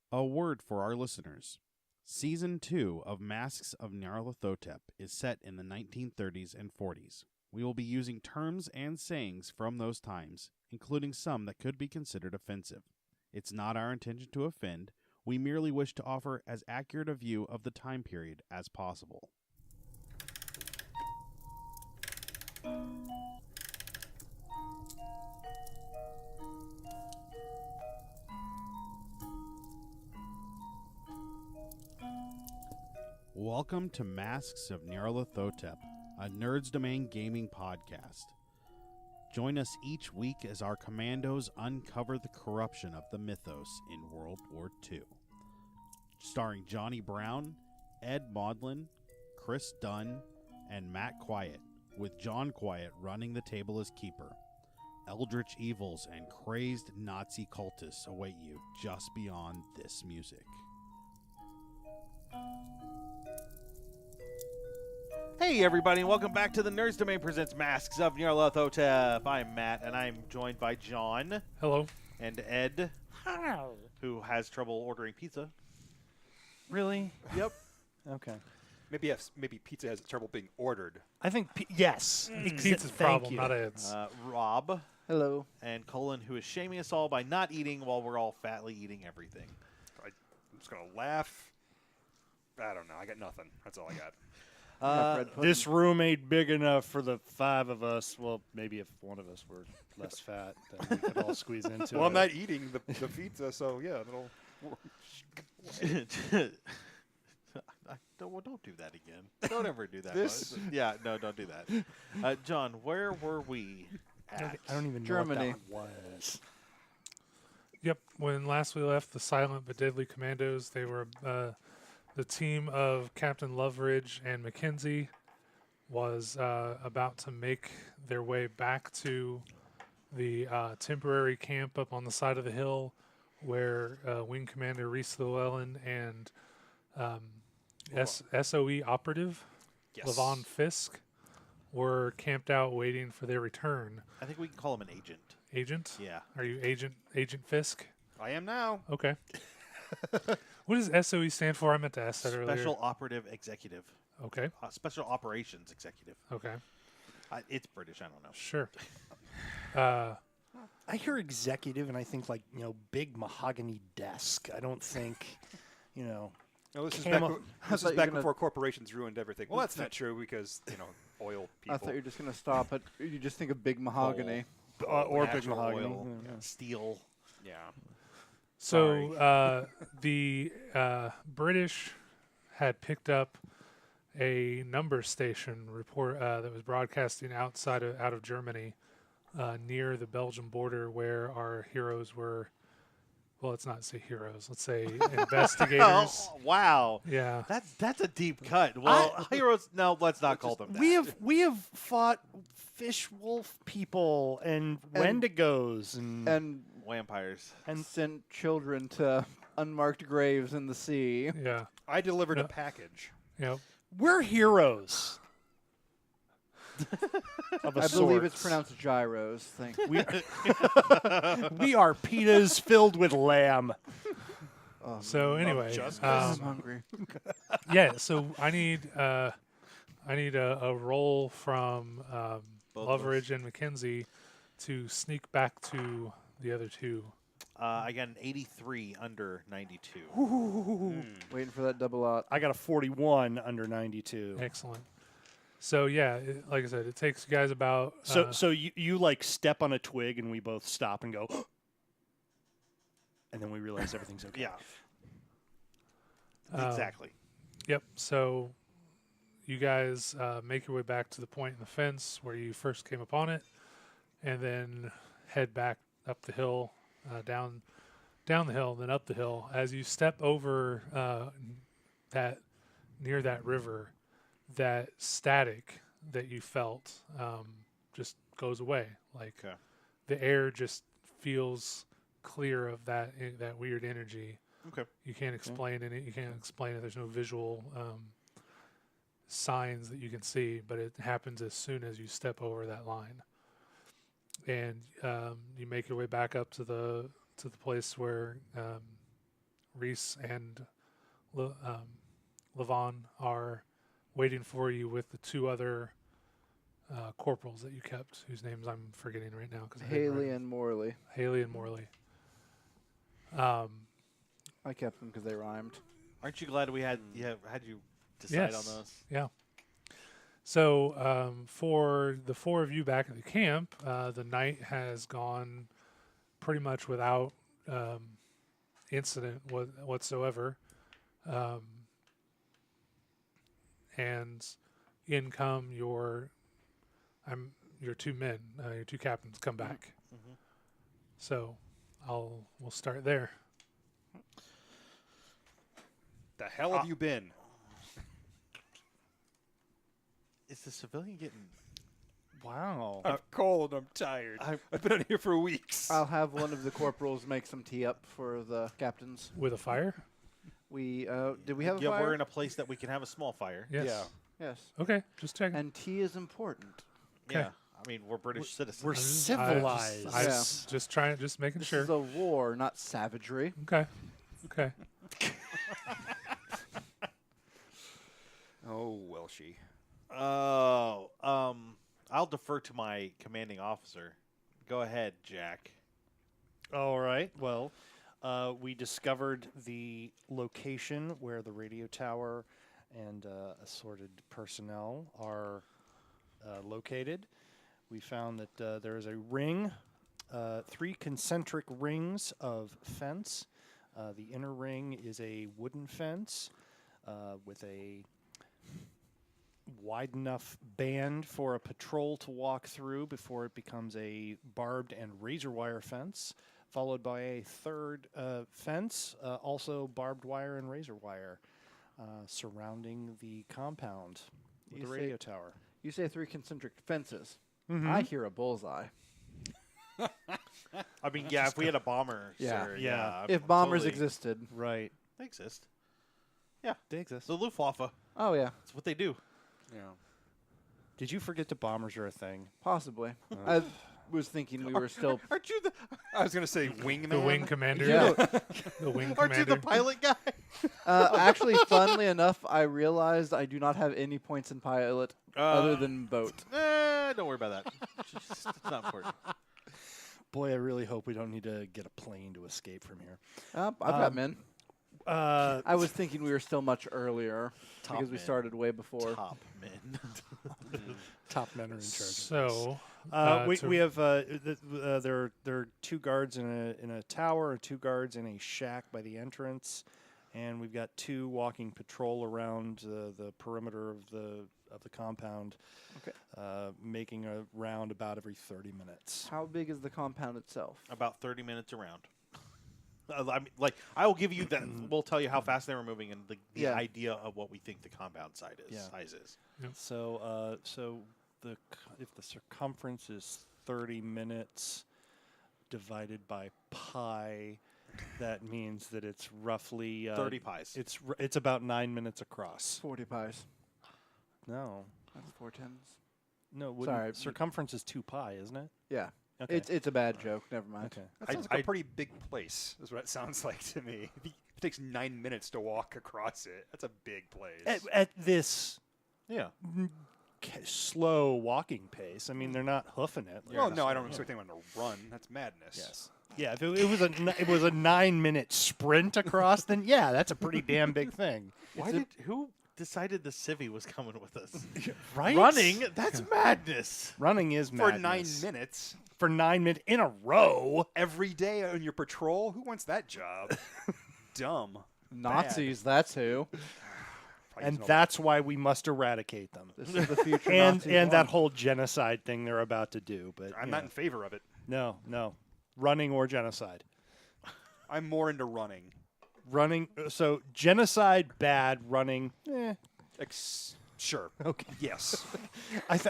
A word for our listeners. Season 2 of Masks of Nyarlathotep is set in the 1930s and 40s. We will be using terms and sayings from those times, including some that could be considered offensive. It's not our intention to offend. We merely wish to offer as accurate a view of the time period as possible. Welcome to Masks of Nyarlathotep, a Nerds Domain gaming podcast. Join us each week as our commandos uncover the corruption of the mythos in World War II. Starring Johnny Brown, Ed Maudlin, Chris Dunn, and Matt Quiett, with John Quiett running the table as keeper. Eldritch evils and crazed Nazi cultists await you just beyond this music. Hey everybody, and welcome back to the Nerds Domain presents Masks of Nyarlathotep. I'm Matt, and I'm joined by John. Hello. And Ed. Hi. Who has trouble ordering pizza. Really? Yep. Okay. Maybe pizza has trouble being ordered. I think yes. Pizza's problem, not Ed's. Rob. Hello. And Cullen, who is shaming us all by not eating while we're all fatly eating everything. I'm just going to laugh. I don't know. I got nothing. That's all I got. This room ain't big enough for the five of us. Well, maybe if one of us were less fat, then we could all squeeze into it. Well, I'm not eating the pizza, so yeah, that'll work. Don't do that again. Don't ever do that. Don't do that. John, where were we at? I don't even Germany. know what that was. Yep. When last we left the silent but deadly commandos, they were the team of Captain Loveridge and McKenzie was about to make their way back to the temporary camp up on the side of the hill where Wing Commander Reese Llewellyn and SOE operative Levon Fisk were camped out waiting for their return. I think we can call him an agent. Agent? Yeah. Are you Agent Fisk? I am now. Okay. What does SOE stand for? I meant to ask that earlier. Special Operative Executive. Okay. Special Operations Executive. Okay. It's British. I don't know. Sure. I hear executive, and I think big mahogany desk. I don't think, No, this Camel- is back before corporations ruined everything. Well, that's not true because oil people. I thought you were just going to stop at, you just think of big mahogany. or big Natural mahogany. oil, steel. Yeah. So the British had picked up a number station report that was broadcasting out of Germany near the Belgian border, where our heroes were. Well, let's not say heroes. Let's say investigators. Oh, wow. Yeah. That's a deep cut. Well, heroes. No, let's not call them that. We have fought fish wolf people and wendigos And Vampires. sent children to unmarked graves in the sea. Yeah. I delivered a package. Yep. we're heroes. Of a I believe sort. it's pronounced gyros. Thank you. We are pitas filled with lamb. So anyway, I'm hungry. yeah. So I need a roll from Both of Loveridge and McKenzie to sneak back to the other two. I got an 83 under 92. Waiting for that double out. I got a 41 under 92. Excellent. So yeah, like I said, it takes you guys about. So you like step on a twig and we both stop and go, and then we realize everything's okay. Yeah. Exactly. Yep. So you guys make your way back to the point in the fence where you first came upon it, and then head back up the hill, down the hill, then up the hill. As you step over near that river, that static that you felt just goes away. Like the air just feels clear of that weird energy. Okay. You can't explain it. You can't explain it. There's no visual signs that you can see, but it happens as soon as you step over that line. And you make your way back up to the place where Reese and Levon are waiting for you with the 2 other corporals that you kept, whose names I'm forgetting right now. Haley and Morley. Haley and Morley. I kept them because they rhymed. Aren't you glad we had you decide on those? Yeah. So for the 4 of you back at the camp, the night has gone pretty much without incident whatsoever. And in come your 2 men, your 2 captains come back. Mm-hmm. So we'll start there. The hell have you been? Is the civilian getting? Wow. I'm cold. I'm tired. I've been out here for weeks. I'll have one of the corporals make some tea up for the captains. With a fire? We did we have a Yeah, fire? we're in a place that we can have a small fire. Yes. Yeah. Yes. Okay, just checking. And tea is important. Okay. Yeah, I mean we're British citizens. We're civilized. Just making This sure. is a war, not savagery. Okay. Oh, Welshie. Oh, I'll defer to my commanding officer. Go ahead, Jack. All right. Well, we discovered the location where the radio tower and assorted personnel are located. We found that there is a ring, 3 concentric rings of fence. The inner ring is a wooden fence with a wide enough band for a patrol to walk through before it becomes a barbed and razor wire fence, followed by a 3rd fence, also barbed wire and razor wire, surrounding the compound with the radio tower. You say 3 concentric fences. Mhm. I hear a bullseye. I mean, yeah, if we had a bomber, Yeah. sir, Yeah. I'm If bombers totally- existed. Right. they exist. They exist. The Luftwaffe. Oh yeah, That's what they do. Yeah. Did you forget that bombers are a thing? possibly. I was thinking we were still. Aren't you the? I was gonna say wingman. The wing commander. Yeah. The wing Aren't you commander. the pilot guy? Actually, funnily enough, I realized I do not have any points in pilot other than boat. Don't worry about that. It's not important. Boy, I really hope we don't need to get a plane to escape from here. I've got men. Uh, I was thinking we were still much earlier Top because we men. started way before. Top men. top men are in charge. So we have there are 2 guards in a tower, and 2 guards in a shack by the entrance, and we've got 2 walking patrol around the perimeter of the compound. Okay. Making a round about every 30 minutes. How big is the compound itself? About 30 minutes around. I mean, like, I will give you that. We'll tell you how fast they were moving and the Yeah. idea of what we think the compound size is. So if the circumference is 30 minutes divided by pi, that means that it's roughly 30 pies. It's about 9 minutes across. 40 pies. No, That's 4 tens. no. Sorry. Circumference is 2 pi, isn't it? Yeah. Okay. It's a bad joke. Never mind. Okay. That sounds like a pretty big place, is what it sounds like to me. If it takes 9 minutes to walk across it, that's a big place. At this Yeah. slow walking pace, I mean, they're not hoofing it. well, no, I don't expect anyone to run. That's madness. Yes. Yeah, if it was a 9 minute sprint across, then yeah, that's a pretty damn big thing. Who decided the civvy was coming with us? Right? Running? That's madness. Running is For madness. 9 minutes. For 9 minutes in a row. Every day on your patrol? Who wants that job? Dumb. Nazis, that's who. Probably And using that's why we must eradicate them. This is the future And Nazis that want. whole genocide thing they're about to do. But I'm not in favor of it. No. Running or genocide. I'm more into running. Running. So genocide bad. Running. Sure. Okay. Yes.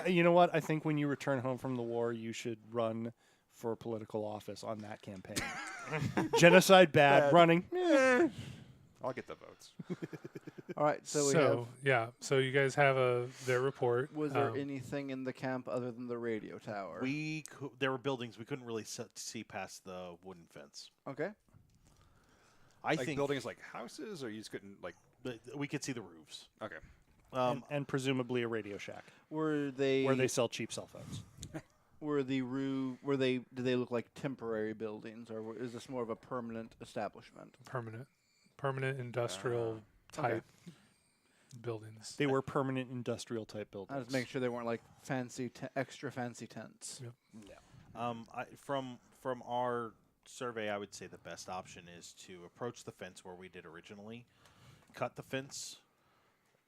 You know what? I think when you return home from the war, you should run for political office on that campaign. Genocide bad. Running. I'll get the votes. All right, so we have. So you guys have their report. Was there anything in the camp other than the radio tower? There were buildings. We couldn't really see past the wooden fence. Okay. I Like think buildings like houses, or you just couldn't like. we could see the roofs. Okay. And presumably a Radio Shack Were they where they sell cheap cell phones. did they look like temporary buildings, or is this more of a permanent establishment? Permanent industrial type buildings. They were permanent industrial type buildings. I was making sure they weren't like extra fancy tents. Yep. From our survey, I would say the best option is to approach the fence where we did originally, cut the fence,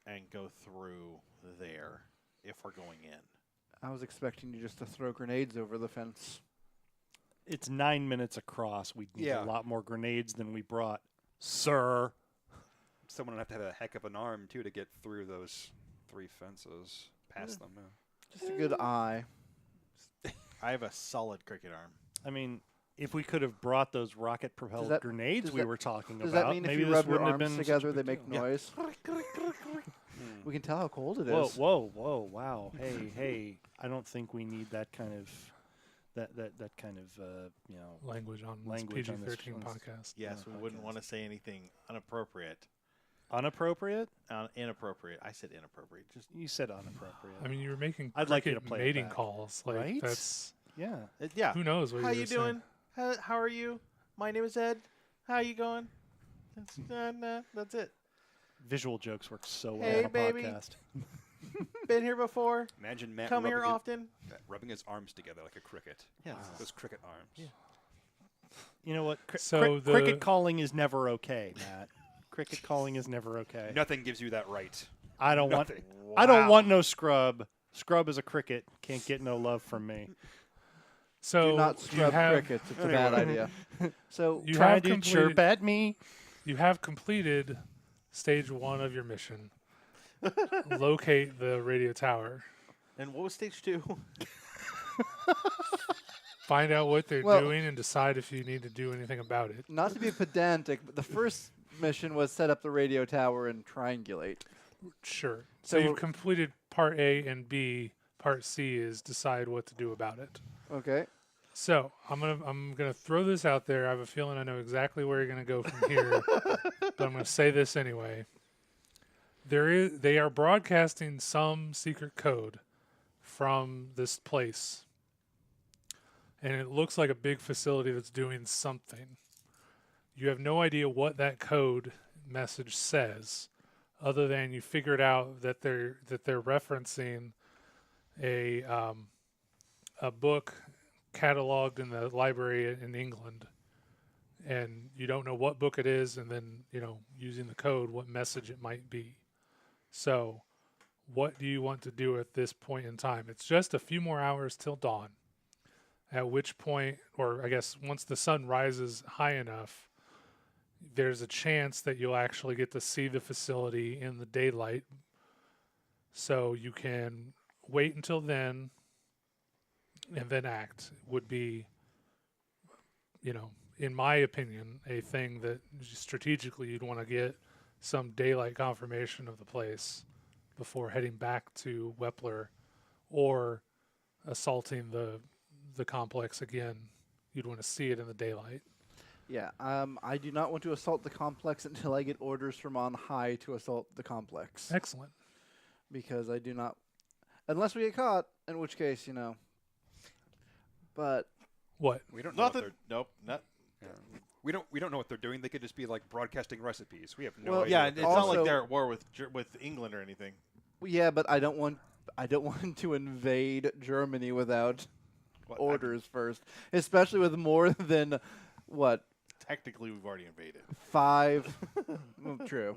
and go through there if we're going in. I was expecting you just to throw grenades over the fence. It's 9 minutes across. We'd need Yeah. a lot more grenades than we brought, sir. Someone would have to have a heck of an arm too to get through those 3 fences, past them. Yeah. Just a good eye. I have a solid cricket arm. I mean, if we could have brought those rocket-propelled that- grenades does we that- were talking Does about, that mean if maybe you this rub your wouldn't have arms been together, such a they big make deal. noise? We can tell how cold it Whoa, is. whoa, whoa! Wow! Hey! I don't think we need that kind of that kind of Language on Language this on this- PG-13 on this- podcast. Yes, we wouldn't want to say anything inappropriate. Inappropriate. Inappropriate. I said inappropriate. Just You said inappropriate. I mean, you were making I'd like you cricket to play it mating back. calls. Like Right? that's yeah. yeah. who knows what How you you were saying. doing? How are you? My name is Ed. How you going? That's it. Visual jokes work so well Hey, on a baby. podcast. Been here before. Imagine Matt Come here rubbing often. rubbing his arms together like a cricket. Yeah. Those cricket arms. Yeah. You know what? So the- cricket calling is never okay, Matt. Cricket calling is never okay. Nothing gives you that right. I don't want. Nothing. I don't want no scrub. Scrub is a cricket. Can't get no love from me. So Do not you scrub have crickets. It's a bad idea. So you Try have to completed, chirp at me. you have completed stage 1 of your mission. Locate the radio tower. And what was stage 2? Find out what they're Well- doing and decide if you need to do anything about it. not to be pedantic, but the first mission was set up the radio tower and triangulate. Sure. So So you've we're- completed part A and B. Part C is decide what to do about it. Okay. So I'm gonna throw this out there. I have a feeling I know exactly where you're gonna go from here, but I'm gonna say this anyway. They are broadcasting some secret code from this place, and it looks like a big facility that's doing something. You have no idea what that code message says, other than you figured out that they're referencing a book cataloged in the library in England, and you don't know what book it is, and then using the code what message it might be. So what do you want to do at this point in time? It's just a few more hours till dawn, at which point, or I guess once the sun rises high enough, there's a chance that you'll actually get to see the facility in the daylight. So you can wait until then and then act would be, in my opinion, a thing that strategically you'd want to get some daylight confirmation of the place before heading back to Wepler or assaulting the complex again. You'd want to see it in the daylight. Yeah. I do not want to assault the complex until I get orders from on high to assault the complex. Excellent. Because I do not, unless we get caught, in which case, But What? We don't know. Nothing. What Nope. Not. they're, yeah. We don't know what they're doing. They could just be like broadcasting recipes. We have no Well, idea. Yeah, what it's they're not Also- like they're at war with England or anything. yeah, but I don't want to invade Germany without What, orders first, especially with more than what Technically, we've already invaded. 5. Well, true.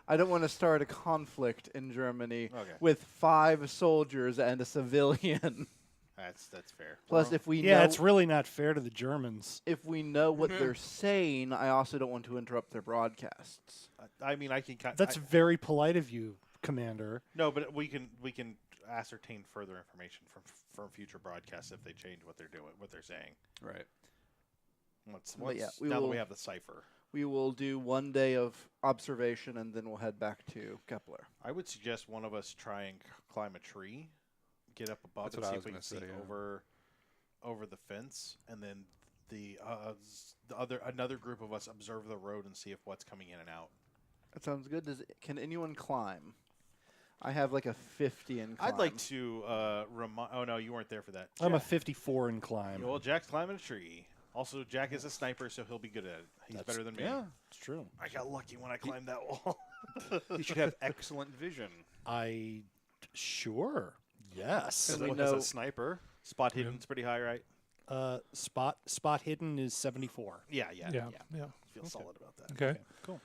I don't want to start a conflict in Germany Okay, with 5 soldiers and a civilian. that's fair. Plus, if we Yeah, know it's really not fair to the Germans. if we know what they're saying, I also don't want to interrupt their broadcasts. I mean, I can. That's very polite of you, Commander. No, but we can ascertain further information from future broadcasts if they change what they're doing, what they're saying. Right. But yeah, Now that we have the cipher, We will do 1 day of observation, and then we'll head back to Kepler. I would suggest one of us try and climb a tree, get up above, That's and what I see was if we can gonna see say, yeah. over the fence, and then another group of us observe the road and see if what's coming in and out. That sounds good. Can anyone climb? I have like a 50 in climb. I'd like to remind. Oh no, you weren't there for that. I'm a 54 in climb. Well, Jack's climbing a tree. Also, Jack is a sniper, so he'll be good at it. He's better than me. Yeah, it's true. I got lucky when I climbed that wall. You should have excellent vision. Sure. Yes. And we As know- a sniper. Spot hidden's pretty high, right? Spot hidden is 74. Yeah. Yeah. Feel solid about that. Okay. Cool.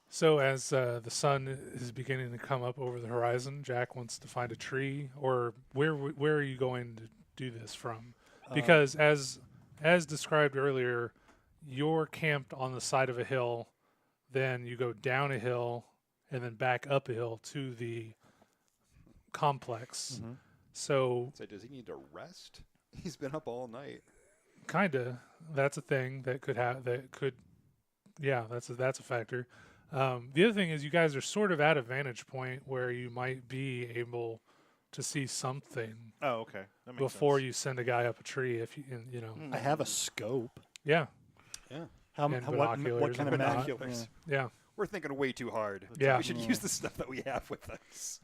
So as the sun is beginning to come up over the horizon, Jack wants to find a tree, or where are you going to do this from? Because as described earlier, you're camped on the side of a hill, then you go down a hill, and then back up a hill to the complex. Mm-hmm. So So does he need to rest? He's been up all night. kinda, that's a thing that could yeah, that's a factor. The other thing is you guys are sort of at a vantage point where you might be able to see something Oh, okay. That makes before sense. you send a guy up a tree. If you know, I have a scope. yeah, What binoculars kind and of whatnot. Binoculars. yeah. We're thinking way too hard. Yeah. We should use the stuff that we have with us.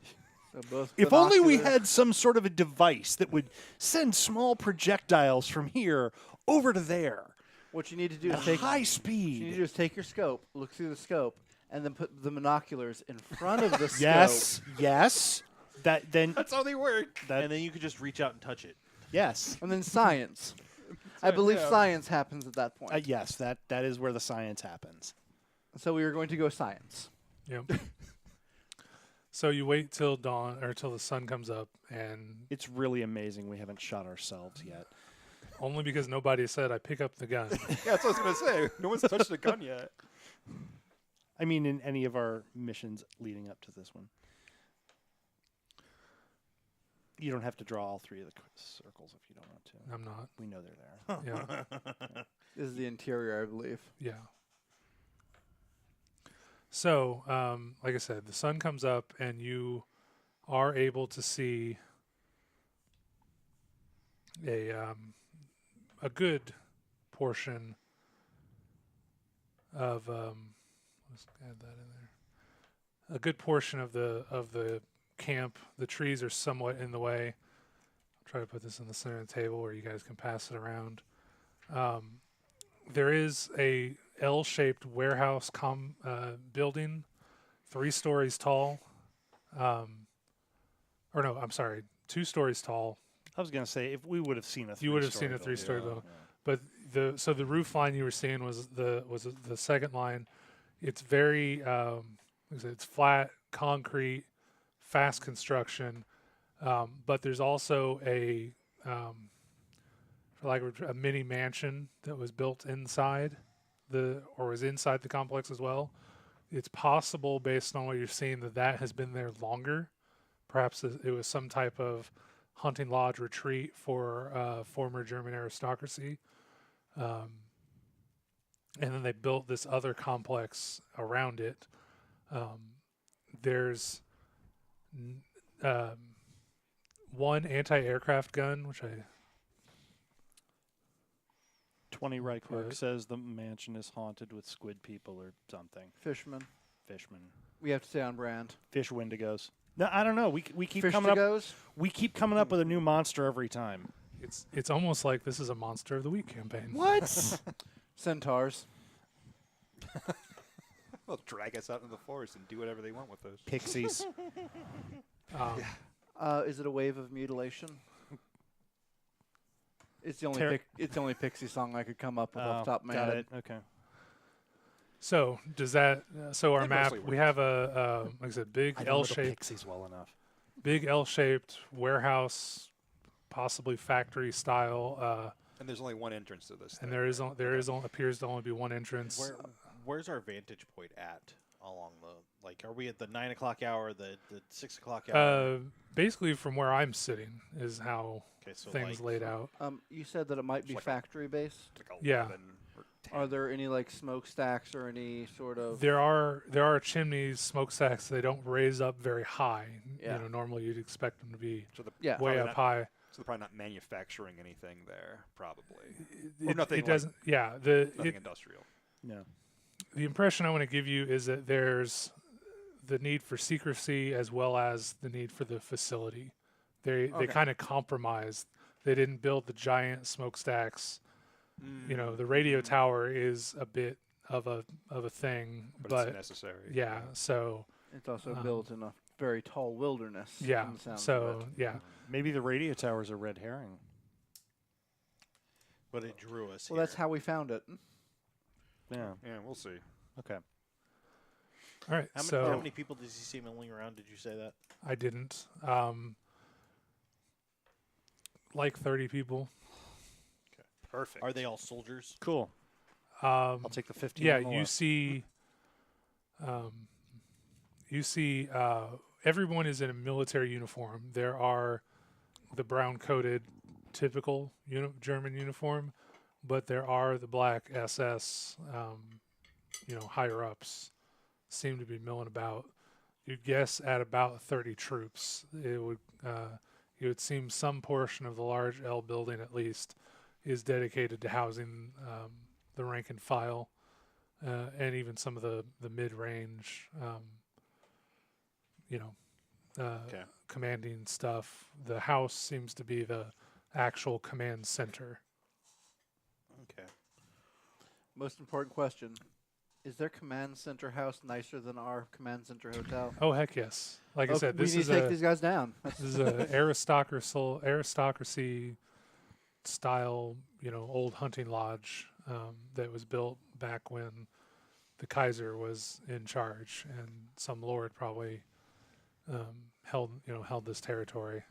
So both If only we binoculars- had some sort of a device that would send small projectiles from here over to there What you need to do at is take. high What you need to speed. do is take your scope, look through the scope, and then put the binoculars in front of the Yes, yes. That's how they work. And then you could just reach out and touch it. Yes, scope. And then science. I believe yeah. science happens at that point. yes. That is where the science happens. So we are going to go science. Yep. So you wait till dawn or till the sun comes up, and It's really amazing we haven't shot ourselves yet. only because nobody said I pick up the gun. Yeah, that's what I was going to say. No one's touched a gun yet. I mean, in any of our missions leading up to this one. You don't have to draw all three of the circles if you don't want to. I'm not. We know they're there. Yeah. This is the interior, I believe. Yeah. So, like I said, the sun comes up and you are able to see a good portion of let's add that in there. A good portion of the camp. The trees are somewhat in the way. I'll try to put this in the center of the table where you guys can pass it around. There is a L-shaped warehouse building, 3 stories tall. Or no, I'm sorry, 2 stories tall. I was going to say, if we would have seen a You would have three-story seen a building. 3-story building. But the roof line you were seeing was the second line. It's very it's flat concrete, fast construction, but there's also a mini mansion that was built inside was inside the complex as well. It's possible, based on what you're seeing, that has been there longer. Perhaps it was some type of hunting lodge retreat for former German aristocracy. And then they built this other complex around it. There's one anti-aircraft gun, which 20 right clerk Right. says the mansion is haunted with squid people or something. Fishermen. Fishmen. We have to stay on brand. Fish wendigos. No, I don't know. We keep coming up. Fish-to-goes? We keep coming up with a new monster every time. it's almost like this is a Monster of the Week campaign. What? Centaurs. They'll drag us out into the forest and do whatever they want with those. Pixies. Is it a wave of mutilation? It's the only Ter- it's the only Pixie song I could come up with off the top of my got head. it. Okay. So does that? So our That map, mostly we have a like I said, big I don't know the L-shaped, Pixies well enough. big L-shaped warehouse, possibly factory style. And there's only one entrance to this. And thing, there right? appears to only be one entrance. Where's our vantage point at along the, like, are we at the 9 o'clock hour, the 6 o'clock hour? Basically, from where I'm sitting is how Okay, so things like, laid out. You said that it might be like a- factory based. Like Yeah. 11 or 10. Are there any like smokestacks or any sort of? There are chimneys, smokestacks. They don't raise up very high. Yeah. Normally you'd expect them to be So the, Yeah. way probably up not- high. So they're probably not manufacturing anything there, probably. It, Or nothing it like- doesn't. Yeah. Nothing industrial. No. The impression I want to give you is that there's the need for secrecy as well as the need for the facility. They Okay. kind of compromised. They didn't build the giant smokestacks. You know, the radio tower is a bit of a thing, but it's necessary. yeah. So It's also built in a very tall wilderness. yeah. from the sounds of So it. yeah. Maybe the radio tower's a red herring. But it drew us Well, that's how we found it. Yeah. Yeah, we'll see. Okay. All right. How many people does he see milling around? Did you say that? I didn't. Like 30 people. Perfect. Are they all soldiers? Cool. I'll I'll take the 15. Yeah, on the you left. see, everyone is in a military uniform. There are the brown-coated, typical German uniform, but there are the black SS, higher ups seem to be milling about. You guess at about 30 troops. It would seem some portion of the large L building at least is dedicated to housing the rank and file, and even some of the mid-range, commanding stuff. The house seems to be the actual command center. Okay. Most important question. Is their command center house nicer than our command center hotel? Oh, heck yes. Like I said, we this need is to take a these guys down. this is a aristocracy style, old hunting lodge that was built back when the Kaiser was in charge, and some lord probably held this territory.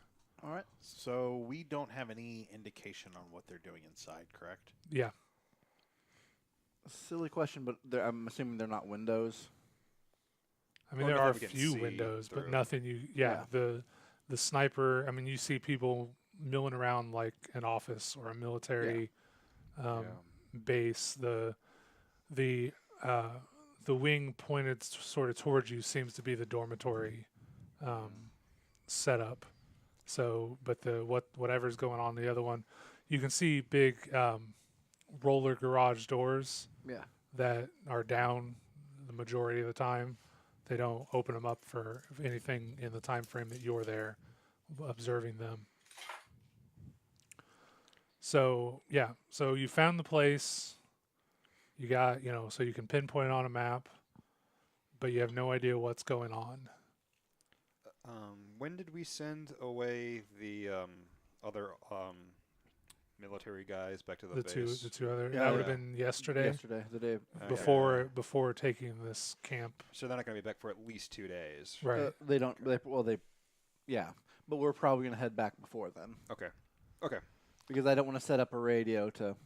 All right. So we don't have any indication on what they're doing inside, correct? Yeah. Silly question, but I'm assuming they're not windows. I mean, Or there nothing are we can few see windows, but through. nothing Yeah. the sniper, I mean, you see people milling around like an office or a military base. The wing pointed sort of towards you seems to be the dormitory setup. So, but whatever's going on in the other one, you can see big roller garage doors Yeah. that are down the majority of the time. They don't open them up for anything in the time frame that you're there observing them. So, yeah. So you found the place. You got, so you can pinpoint it on a map, but you have no idea what's going on. When did we send away the other military guys back to the base? The two other, Yeah, that would have yeah. been yesterday, Yesterday, the day Okay. before taking this camp. So they're not going to be back for at least 2 days. Right. they don't. Yeah, but we're probably gonna head back before then Okay. because I don't want to set up a radio to.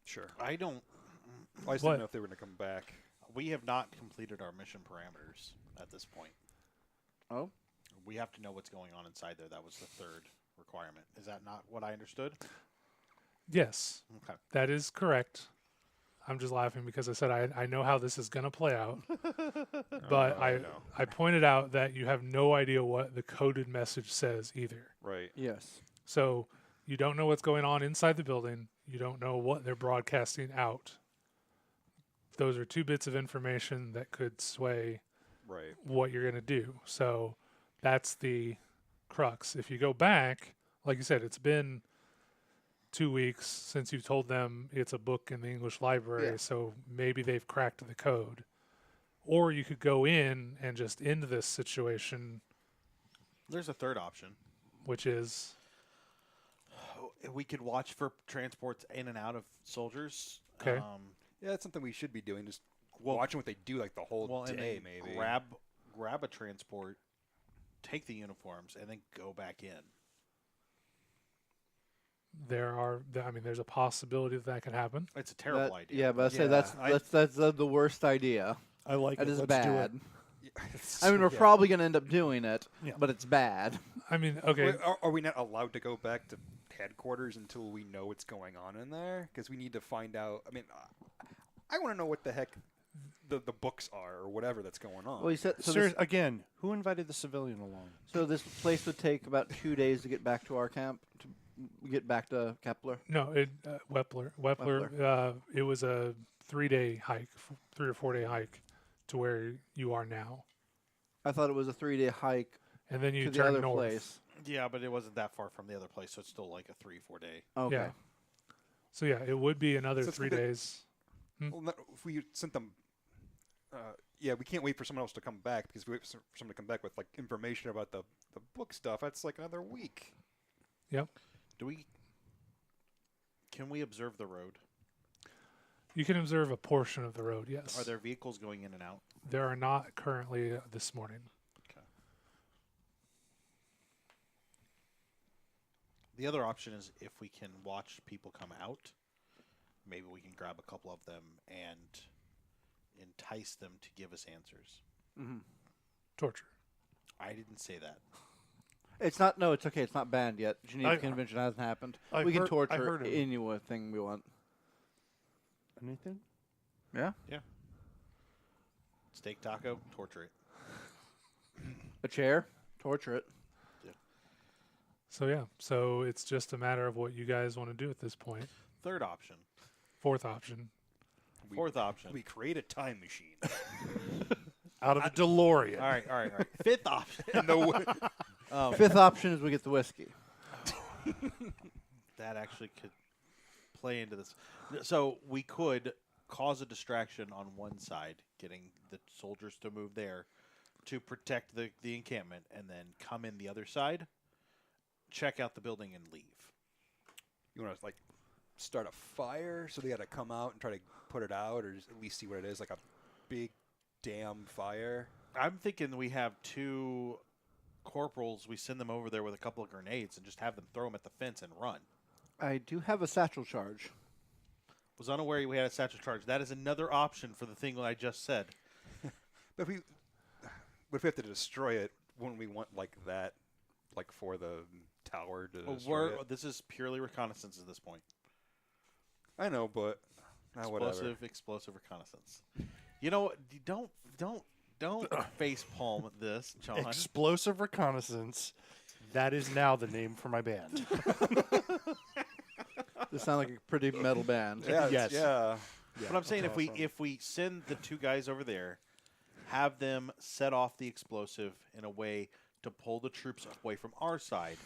Sure. I don't. I just What? didn't know if they were going to come back. We have not completed our mission parameters at this point. Oh. We have to know what's going on inside there. That was the third requirement. Is that not what I understood? Yes, Okay. that is correct. I'm just laughing because I said I know how this is going to play out. But I pointed out that you have no idea what the coded message says either. Right. Yes. So you don't know what's going on inside the building. You don't know what they're broadcasting out. Those are two bits of information that could sway Right. what you're going to do. So that's the crux. If you go back, like you said, it's been 2 weeks since you told them it's a book in the English library, Yeah. so maybe they've cracked the code. Or you could go in and just end this situation, There's a third option. which is We could watch for transports in and out of soldiers. Okay. Yeah, that's something we should be doing. Just Well- watching what they do, like the whole and day, then maybe. grab a transport, take the uniforms, and then go back in. there's a possibility that can happen. It's a terrible That- idea. Yeah, but I say Yeah, that's the worst idea. I like That it. is Let's do bad. it. I mean, we're Yeah. probably gonna end up doing it, Yeah. but it's bad. I mean, okay, Wait, are we not allowed to go back to headquarters until we know what's going on in there? Because we need to find out. I mean, I want to know what the heck the books are or whatever that's going on. Well, you said so. Sir, again, who invited the civilian along? This place would take about 2 days to get back to our camp. get back to Kepler? No, Wepler. It was a 3-day hike, 3 or 4 day hike to where you are now, I thought it was a 3-day hike and then you to the turn other north. place. Yeah, but it wasn't that far from the other place, so it's still like a 3-4 day. Okay. Yeah. So yeah, it would be another So it's 3 gonna be- days. Well, if we sent them, yeah, we can't wait for someone else to come back because if we wait for someone to come back with like information about the book stuff. That's like another week. Yep. Can we observe the road? You can observe a portion of the road. Yes. Are there vehicles going in and out? There are not currently this morning. The other option is if we can watch people come out, maybe we can grab a couple of them and entice them to give us answers. Mm-hmm. Torture. I didn't say that. It's not. No, it's okay. It's not banned yet. Geneva I- Convention hasn't happened. I We can heard- I torture heard him. anything we want. Anything? Yeah. Steak taco, torture it. A chair, torture it. So yeah. So it's just a matter of what you guys want to do at this point. Third option. Fourth option. Fourth option. We create a time machine. Out of a DeLorean. All right. Fifth option. Fifth option is we get the whiskey. That actually could play into this. So we could cause a distraction on one side, getting the soldiers to move there to protect the encampment, and then come in the other side, check out the building, and leave. You want to like start a fire so they got to come out and try to put it out, or just at least see what it is, like a big damn fire. I'm thinking we have 2 corporals. We send them over there with a couple of grenades and just have them throw them at the fence and run. I do have a satchel charge. Was unaware we had a satchel charge. That is another option for the thing that I just said. But if we have to destroy it, wouldn't we want like that, like for the tower to destroy it? This is purely reconnaissance at this point. I know, but whatever. Explosive reconnaissance. You know, don't face palm this, John. Explosive Reconnaissance. That is now the name for my band. This sounds like a pretty metal band. Yeah, Yes. yeah. But I'm saying if we send the 2 guys over there, have them set off the explosive in a way to pull the troops away from our side.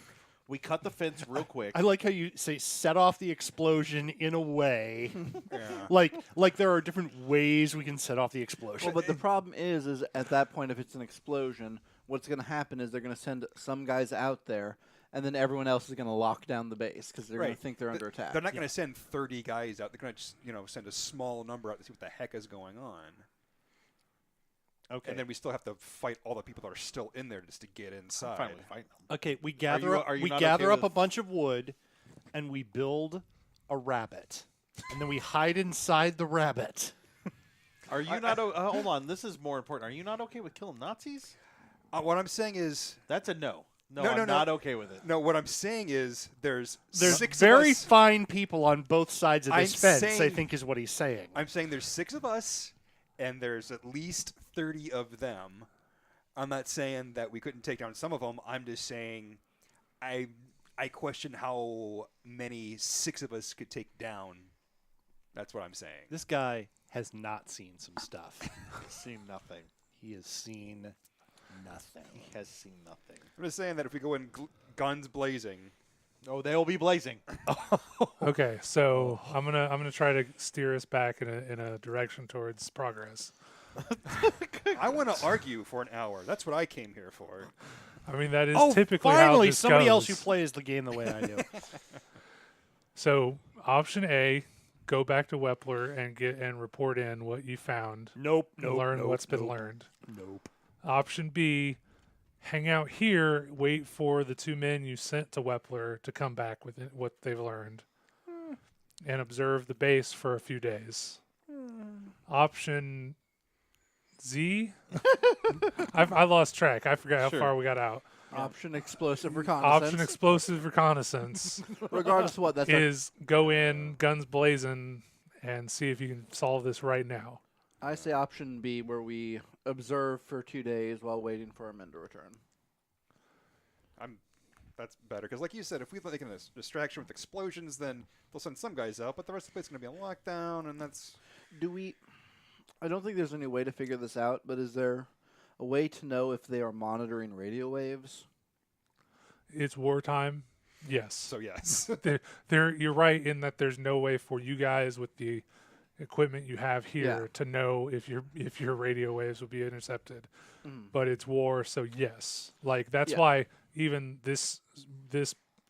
We cut the fence real quick. I like how you say set off the explosion in a way. Yeah. Like there are different ways we can set off the explosion. Well, but the problem is at that point, if it's an explosion, what's going to happen is they're going to send some guys out there, and then everyone else is going to lock down the base because they're going to think they're under attack. They're not going to send 30 guys out. They're going to just, send a small number out to see what the heck is going on. Okay. And then we still have to fight all the people that are still in there just to get inside. I'm fine with fighting them. Okay, we gather up. are you We not gather okay up a with- bunch of wood, and we build a rabbit, and then we hide inside the rabbit. Are you not? Hold on. This is more important. Are you not okay with killing Nazis? What I'm saying is, That's a no. No, No, I'm no, no. not okay with it. no. What I'm saying is, there's There's 6 very of us. fine people on both sides of this I'm fence, I saying- think is what he's saying. I'm saying there's 6 of us, and there's at least 30 of them. I'm not saying that we couldn't take down some of them. I'm just saying, I question how many 6 of us could take down. That's what I'm saying. This guy has not seen some stuff. Seen nothing. He has seen nothing. He has seen nothing. I'm just saying that if we go in guns blazing, Oh, they will be blazing. Okay, so I'm gonna try to steer us back in a direction towards progress. I want to argue for an hour. That's what I came here for. I mean, that is Oh, typically how finally, this somebody else who goes. plays the game the way I do. So option A, go back to Wepler and report in what you found. Nope. Learn what's been learned. Nope. Option B, hang out here, wait for the 2 men you sent to Wepler to come back with what they've learned, and observe the base for a few days. Option Z, I lost track. I forgot how Sure. far we got out. Option explosive reconnaissance. Option explosive reconnaissance Regardless of what, that's is go in, guns blazing, and see if you can solve this right now. I say option B, where we observe for 2 days while waiting for our men to return. That's better because, like you said, if we make a distraction with explosions, then they'll send some guys out, but the rest of the place is going to be on lockdown, and that's. I don't think there's any way to figure this out, but is there a way to know if they are monitoring radio waves? It's wartime. Yes. So yes. You're right in that there's no way for you guys with the equipment you have here Yeah. to know if your radio waves will be intercepted. But it's war, so yes. Like that's Yeah. why even this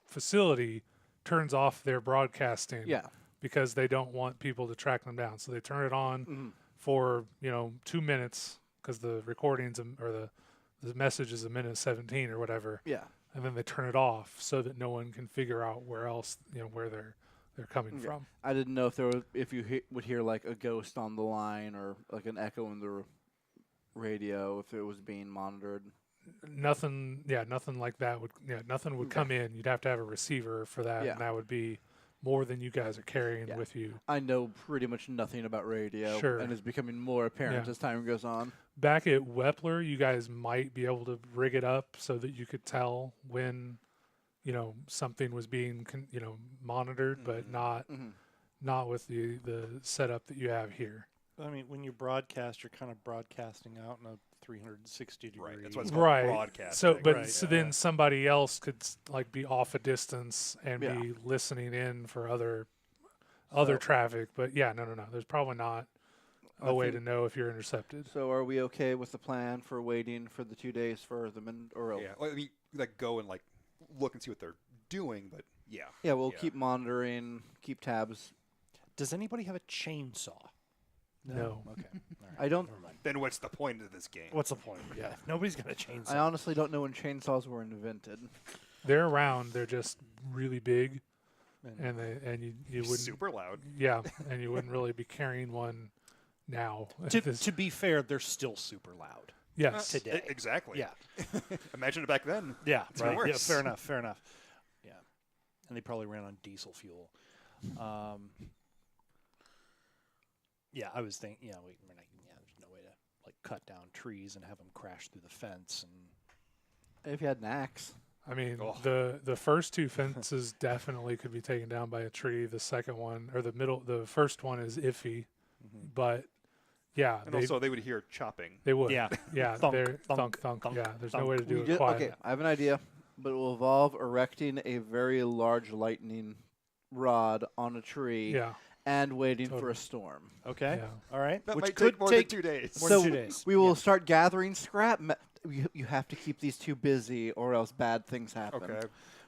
facility turns off their broadcasting. Yeah. Because they don't want people to track them down. So they turn it on for 2 minutes because the recordings or the message is a minute 17 or whatever. Yeah. And then they turn it off so that no one can figure out where else where they're coming Yeah. from. I didn't know if you would hear like a ghost on the line or like an echo in the radio if it was being monitored. Nothing like that would nothing would come in. You'd have to have a receiver for that, Yeah. and that would be more than you guys are carrying Yeah. with you. I know pretty much nothing about radio, Sure. and it's becoming more apparent Yeah. as time goes on. Back at Wepler, you guys might be able to rig it up so that you could tell when something was being monitored, but not with the setup that you have here. I mean, when you broadcast, you're kind of broadcasting out in a 360 degree. Right. That's what it's called. Right. Broadcasting. So, but Right, so yeah. then somebody else could be off a distance and Yeah. be listening in for other So- traffic. But yeah, no. There's probably not I a way to think- know if you're intercepted. So are we okay with the plan for waiting for the 2 days for them Yeah. Well, I mean, go and look and see what they're doing, but yeah. Yeah, we'll keep monitoring, keep tabs. Does anybody have a chainsaw? No. Okay. All right. I don't- Never mind. Then what's the point of this game? What's the point? Yeah. Nobody's got a chainsaw. I honestly don't know when chainsaws were invented. They're around. They're just really big, And- and you wouldn't. Super loud. Yeah, and you wouldn't really be carrying one now. to be fair, they're still super loud. Yes. today. Exactly. Yeah. Imagine it back then. Yeah. It's even Right. Yeah. worse. Fair enough. Fair enough. Yeah. And they probably ran on diesel fuel. Yeah, I was thinking. Yeah, there's no way to cut down trees and have them crash through the fence. And If you had an axe. I mean, Oh. the first two fences definitely could be taken down by a tree. The second one, or the first one is iffy, but yeah, And also, they would hear chopping. they would. Yeah. Yeah, Thunk, they're thunk, thunk. thunk, Yeah, there's thunk. no way to do We it did- quiet. okay, I have an idea, but it will involve erecting a very large lightning rod on a tree Yeah, and waiting for Totally. a storm. okay. yeah. All right. That Which might could take more take than 2 days. more So than 2 days. we will Yeah. start gathering scrap. You have to keep these two busy, or else bad things happen. Okay.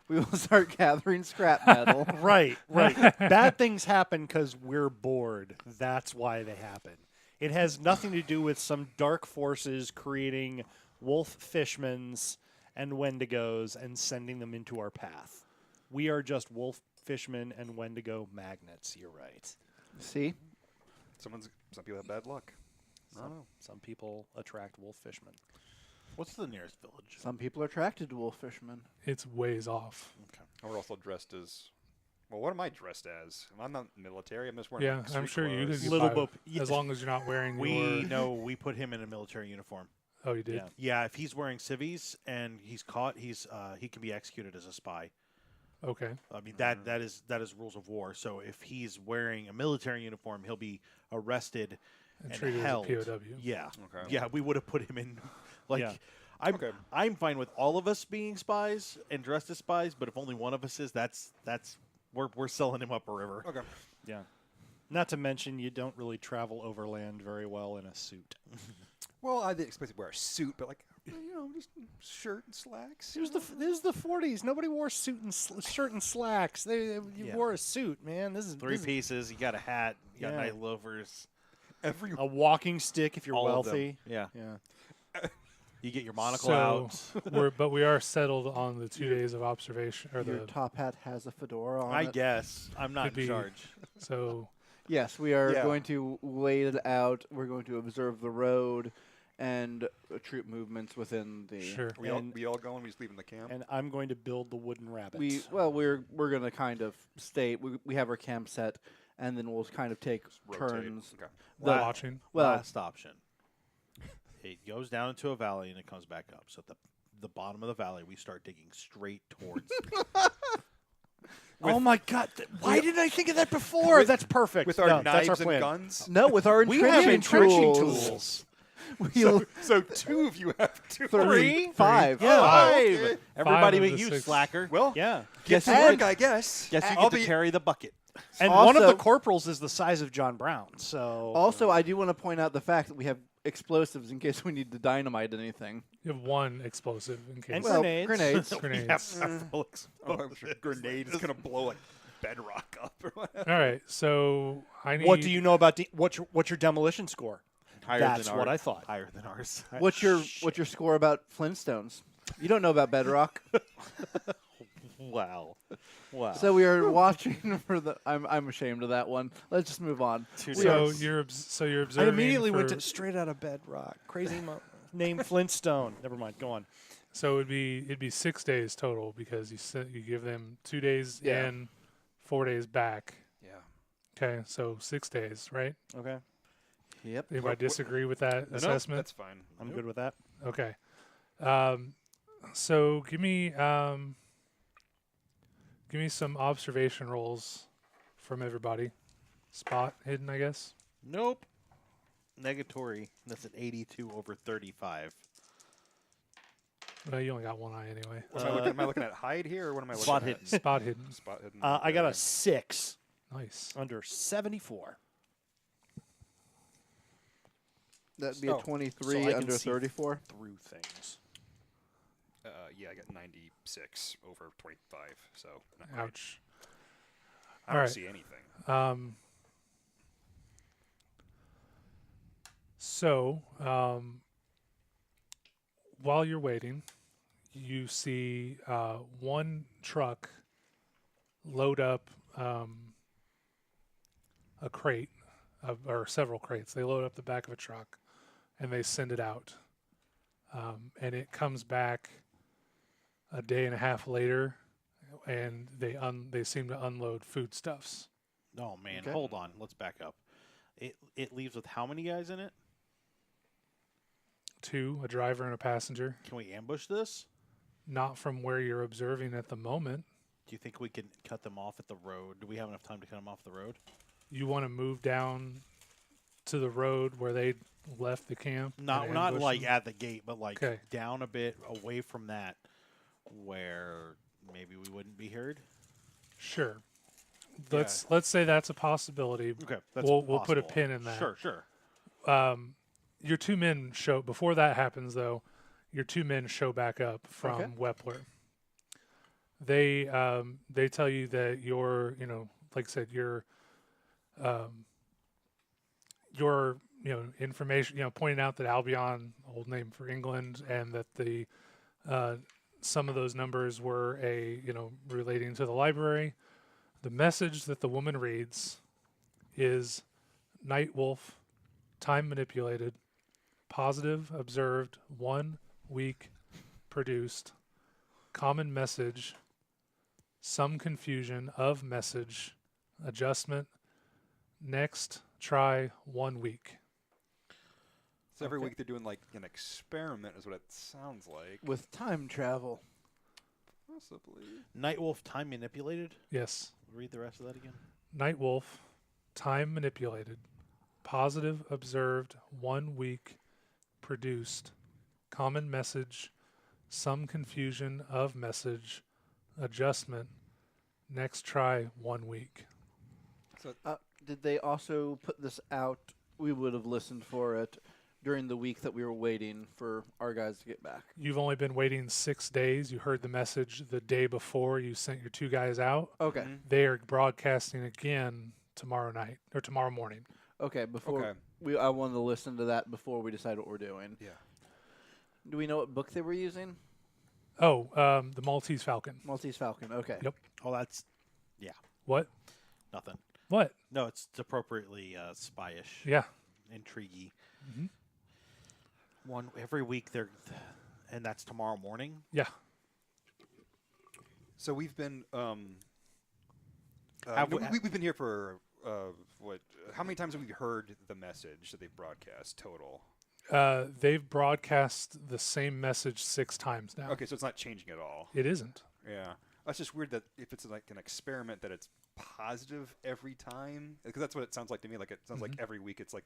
We will start gathering scrap metal. Right. Bad things happen because we're bored. That's why they happen. It has nothing to do with some dark forces creating wolf fishmans and wendigos and sending them into our path. We are just wolf fishmen and wendigo magnets. You're right. See, Some people have bad luck. I don't know. Some people attract wolf fishmen. What's the nearest village? some people are attracted to wolf fishermen. It's ways off. And we're also dressed as. Well, what am I dressed as? I'm not military. I'm just wearing. Yeah, I'm street sure you clothes. could Little buy- bit- as long as you're not wearing We put him in a military uniform. Oh, you did. Yeah. Yeah, if he's wearing civvies and he's caught, he can be executed as a spy. Okay. I mean that is rules of war. So if he's wearing a military uniform, he'll be arrested And and treated as a held. POW. Yeah, Okay. yeah, we would have put him in. Yeah. I'm fine with all of us being spies and dressed as spies, but if only one of us is, that's we're selling him up a river. Okay. Yeah. Not to mention, you don't really travel overland very well in a suit. Well, I didn't expect to wear a suit, but just shirt and slacks. This was the 40s. Nobody wore suit and shirt and slacks. You Yeah. wore a suit, man. This is Three pieces. You got a hat. You got Yeah. nice loafers. Every a walking stick if you're All of them. wealthy. Yeah, Yeah. you get your monocle So out. we are settled on the 2 days of observation, or Your the top hat has a fedora on I it. guess I'm not Could in be- charge. so Yes, we are Yeah. going to wait it out. We're going to observe the road and troop movements within the. sure. we all going. We just leaving the camp. And I'm going to build the wooden rabbit. We're going to kind of stay. We have our camp set, and then we'll kind of take Rotate. turns. Okay. Watching. Well, Last option. It goes down into a valley and it comes back up. So the bottom of the valley, we start digging straight towards. Oh my God! Why didn't I think of that before? That's perfect. with our No, knives that's our and plan. guns. No, with our We have entrenching entrenching tools. tools. So 2 of you have to. 3, 5. Yeah. Five. okay. Everybody Five of but the you, 6. slacker. Well, Yeah. get Guess to you work, get- I guess. Guess you I'll get to be. carry the bucket. And one of Also- the corporals is the size of John Brown. So Also, I do want to point out the fact that we have explosives in case we need to dynamite anything. You have one explosive in case. And Well, grenades. grenades. Grenades. Several Oh, I'm sure grenade is gonna blow like bedrock up or whatever. All right. So I need. What do you know about what's your demolition score? Higher That's than what ours. I thought. Higher than ours. What's your score about Flintstones? You don't know about Bedrock. Wow. Wow. So we are watching for the. I'm ashamed of that one. Let's just move on. So you're I observing. immediately went for- to straight out of bedrock. Crazy name Flintstone. Never mind. Go on. So it'd be 6 days total because you give them 2 days Yeah. in, 4 days back. Yeah. Okay, so 6 days, right? Okay. Yep. Anybody disagree with that No, assessment? that's fine. I'm good with that. Okay. So give me some observation rolls from everybody. Spot hidden, I guess. Nope. Negatory. That's an 82 over 35. Well, you only got one eye anyway. What am I looking at hide here, or what am I looking Spot at? hidden. Spot hidden. Spot hidden. I got a Okay. 6 Nice. under 74. That'd be Oh, a so 23 I can under see 34. Through things. Yeah, I got 96 over 25. So Ouch. I don't Alright. see anything. So, while you're waiting, you see one truck load up a crate, or several crates. They load up the back of a truck, and they send it out. And it comes back a day and a half later, and they seem to unload foodstuffs. Oh man, Okay. hold on. Let's back up. It leaves with how many guys in it? 2, a driver and a passenger. Can we ambush this? Not from where you're observing at the moment. Do you think we can cut them off at the road? Do we have enough time to cut them off the road? You want to move down to the road where they left the camp? Not and not ambush like them? at the gate, but like 'Kay. down a bit away from that, where maybe we wouldn't be heard. Sure. Let's say that's a possibility. Okay, that's We'll put a possible. pin in that. Sure. Your 2 men show before that happens though. Your 2 men show back up from Okay. Wepler. They tell you that you're, like I said, your information, pointing out that Albion, old name for England, and that the some of those numbers were relating to the library. The message that the woman reads is Night Wolf, time manipulated, positive, observed, 1 week, produced, common message, some confusion of message, adjustment, next, try, 1 week. So every Okay. week they're doing like an experiment, is what it sounds like. With time travel. Possibly. Nightwolf time manipulated. Yes. Read the rest of that again. Night Wolf, time manipulated, positive, observed, 1 week, produced, common message, some confusion of message, adjustment, next try, 1 week. Did they also put this out? We would have listened for it during the week that we were waiting for our guys to get back. You've only been waiting 6 days. You heard the message the day before you sent your 2 guys out. Okay. Mhm. They are broadcasting again tomorrow night or tomorrow morning. Okay. Before Okay. I wanted to listen to that before we decide what we're doing. Yeah. Do we know what book they were using? Oh, the Maltese Falcon. Maltese Falcon. Okay. Yep. Oh, that's What? nothing. What? No, it's appropriately spyish, Yeah. intriguey. Mhm. One every week and that's tomorrow morning. Yeah. So we've been Have we- we've been here for what? How many times have we heard the message that they broadcast total? They've broadcast the same message 6 times now. Okay, so it's not changing at all. It isn't. Yeah. That's just weird that if it's like an experiment that it's positive every time, because that's what it sounds like to me. Like it sounds like every week it's like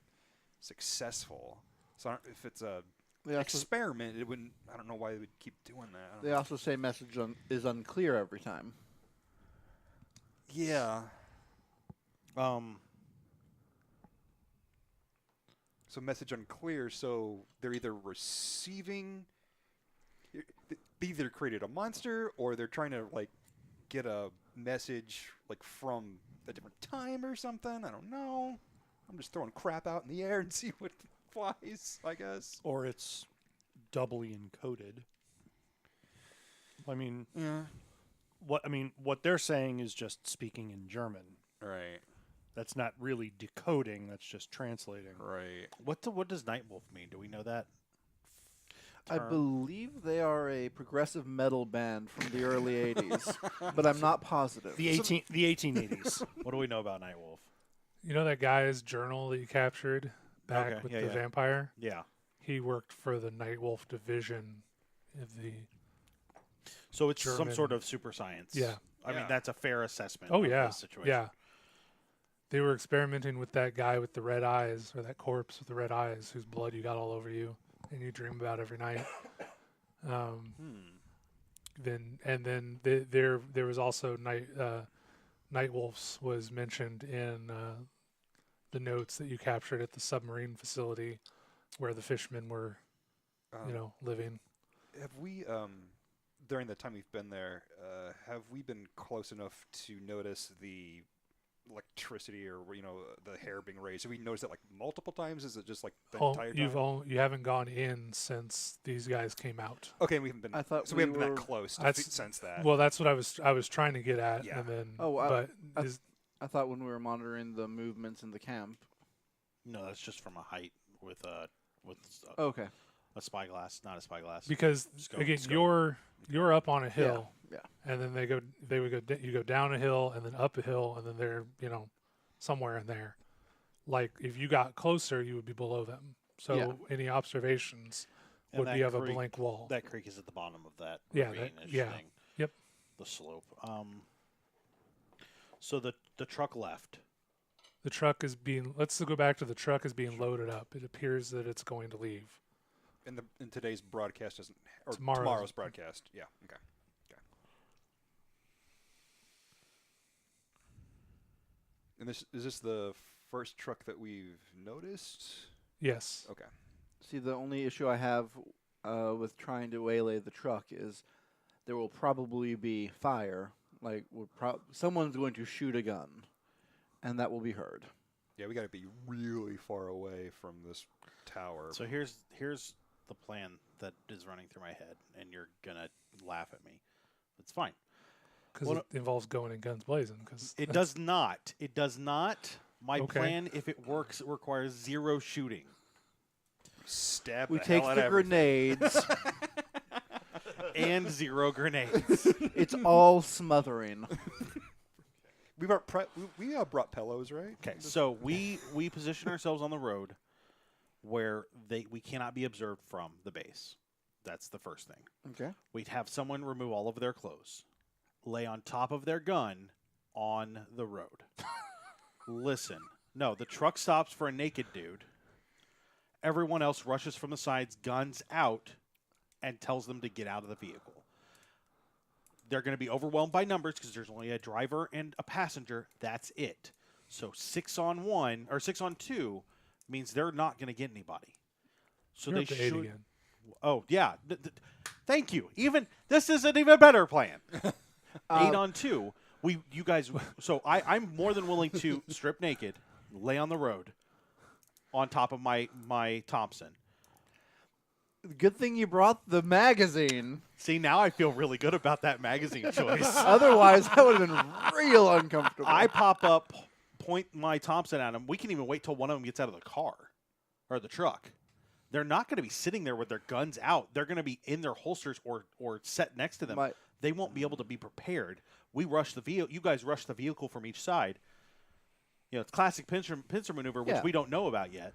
successful. So if it's a experiment, it wouldn't. I don't know why they would keep doing that. They also say message is unclear every time. Yeah. So message unclear. So they're either receiving, they either created a monster, or they're trying to like get a message like from a different time or something. I don't know. I'm just throwing crap out in the air and see what flies, I guess. Or it's doubly encoded. I mean, Yeah. What they're saying is just speaking in German. Right. That's not really decoding. That's just translating. Right. What does Nightwolf mean? Do we know that? I term? believe they are a progressive metal band from the early 80s, but I'm not positive. The 1880s. What do we know about Nightwolf? You know that guy's journal that you captured back Okay, with yeah, the yeah. vampire? Yeah. He worked for the Nightwolf division of the... So it's some German. sort of super science. Yeah. I mean, Yeah. that's a fair assessment Oh, of yeah. the situation. Yeah. They were experimenting with that guy with the red eyes, or that corpse with the red eyes, whose blood you got all over you, and you dream about every night. Then there was also Nightwolves was mentioned in the notes that you captured at the submarine facility, where the fishermen were, living. Have we, during the time we've been there, have we been close enough to notice the electricity or the hair being raised? Have we noticed it like multiple times? Is it just like the entire time? You haven't gone in since these guys came out. Okay, we haven't been. I thought so we we haven't been were- that close to That's- sense that. Well, that's what I was trying to get at, Yeah. and then I is, thought when we were monitoring the movements in the camp. No, that's just from a height with a Okay. spyglass, not a spyglass. because Scope, again scope. you're up on a hill, Yeah. and then you go down a hill and then up a hill, and then they're somewhere in there. Like if you got closer, you would be below them. So Yeah. any observations And would that be of a creek- blank wall. That creek is at the bottom of that Yeah, ravine-ish yeah. thing. Yep. The slope. So the truck left. The truck is being. Let's go back to the truck is being loaded up. It appears that it's going to leave. in today's broadcast doesn't, or Tomorrow's. tomorrow's broadcast. Yeah. Okay. And is this the first truck that we've noticed? Yes. Okay. See, the only issue I have with trying to waylay the truck is there will probably be fire. Like, someone's going to shoot a gun, and that will be heard. Yeah, we got to be really far away from this tower. So here's the plan that is running through my head, and you're gonna laugh at me. It's fine. Because Well, it involves going in guns blazing. Because It does not. It does not. My Okay. plan, if it works, it requires 0 shooting. Stab We the take hell out the of everything. grenades. And 0 grenades. It's all smothering. We brought pillows, right? Okay, so we position ourselves on the road where we cannot be observed from the base. That's the first thing. Okay. We'd have someone remove all of their clothes, lay on top of their gun on the road. Listen, no, the truck stops for a naked dude. Everyone else rushes from the sides, guns out, and tells them to get out of the vehicle. They're going to be overwhelmed by numbers because there's only a driver and a passenger. That's it. So 6 on 1 or 6 on 2 means they're not going to get anybody. So You're they up to 8 should. again. Oh yeah, thank you. This is an even better plan. 8 on 2. You guys. So I'm more than willing to strip naked, lay on the road, on top of my Thompson. Good thing you brought the magazine. See, now I feel really good about that magazine choice. Otherwise, that would have been real uncomfortable. I pop up, point my Thompson at them. We can even wait till one of them gets out of the car or the truck. They're not going to be sitting there with their guns out. They're going to be in their holsters or set next to them. They won't be able to be prepared. We rush the vehicle. You guys rush the vehicle from each side. It's classic pincer maneuver, which Yeah. we don't know about yet.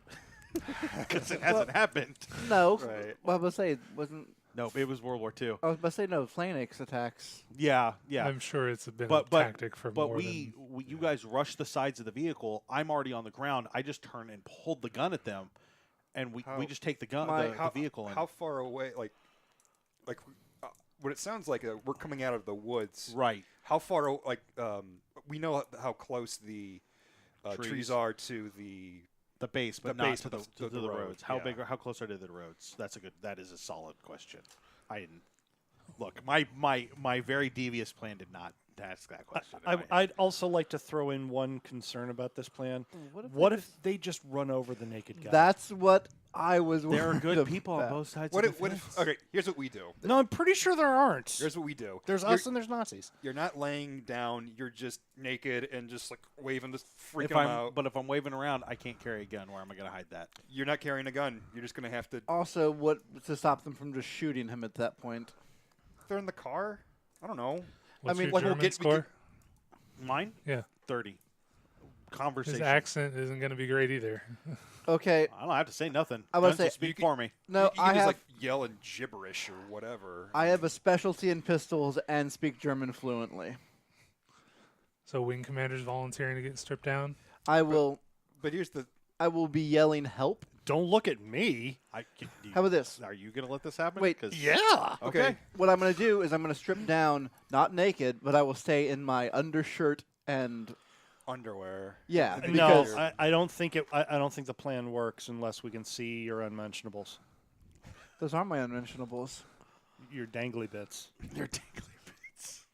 Because it hasn't happened. No. Right. Well, I was about to say, it wasn't. No, it was World War II. I was about to say, no, phalanx attacks. Yeah, yeah. I'm sure it's been But- a but- tactic for But more we, you guys rushed the sides of the vehicle. I'm already on the ground. I just turned and pulled the gun at them, and we How- just take the gun, My- the vehicle in. How far away? Like what it sounds like we're coming out of the woods. Right. How far? We know how close the Trees. trees are to the. The base, but The not base, to but the, the the road, roads. How yeah. big or how close are they to the roads? That is a solid question. I didn't look. My very devious plan did not ask that question. I'd also like to throw in one concern about this plan. What if they just run over the naked guy? That's what I was. there are worried good people on about. both sides What of if, the what fence. if? Okay, here's what we do. No, I'm pretty sure there aren't. Here's what we do. There's You're- us and there's Nazis. You're not laying down. You're just naked and just like waving, just freaking If them I'm, out. but if I'm waving around, I can't carry a gun. Where am I going to hide that? You're not carrying a gun. You're just gonna have to. Also, what to stop them from just shooting him at that point? If they're in the car. I don't know. What's mean, your like, we'll German get- we score? Mine? Yeah. 30. His Conversation. accent isn't going to be great either. Okay, I don't have to say nothing. I was Guns will say- speak You for me. no, you can I just have like yell in gibberish or whatever. I have a specialty in pistols and speak German fluently. So wing commander's volunteering to get stripped down. I will But here's the. I will be yelling help. Don't look at me. How about this? Are you going to let this happen? Wait. 'Cause- Yeah. Okay. What I'm going to do is I'm going to strip down, not naked, but I will stay in my undershirt and Underwear. yeah. No, Because I don't think it. I don't think the plan works unless we can see your unmentionables, those are my unmentionables. your dangly bits. They're tingly bits.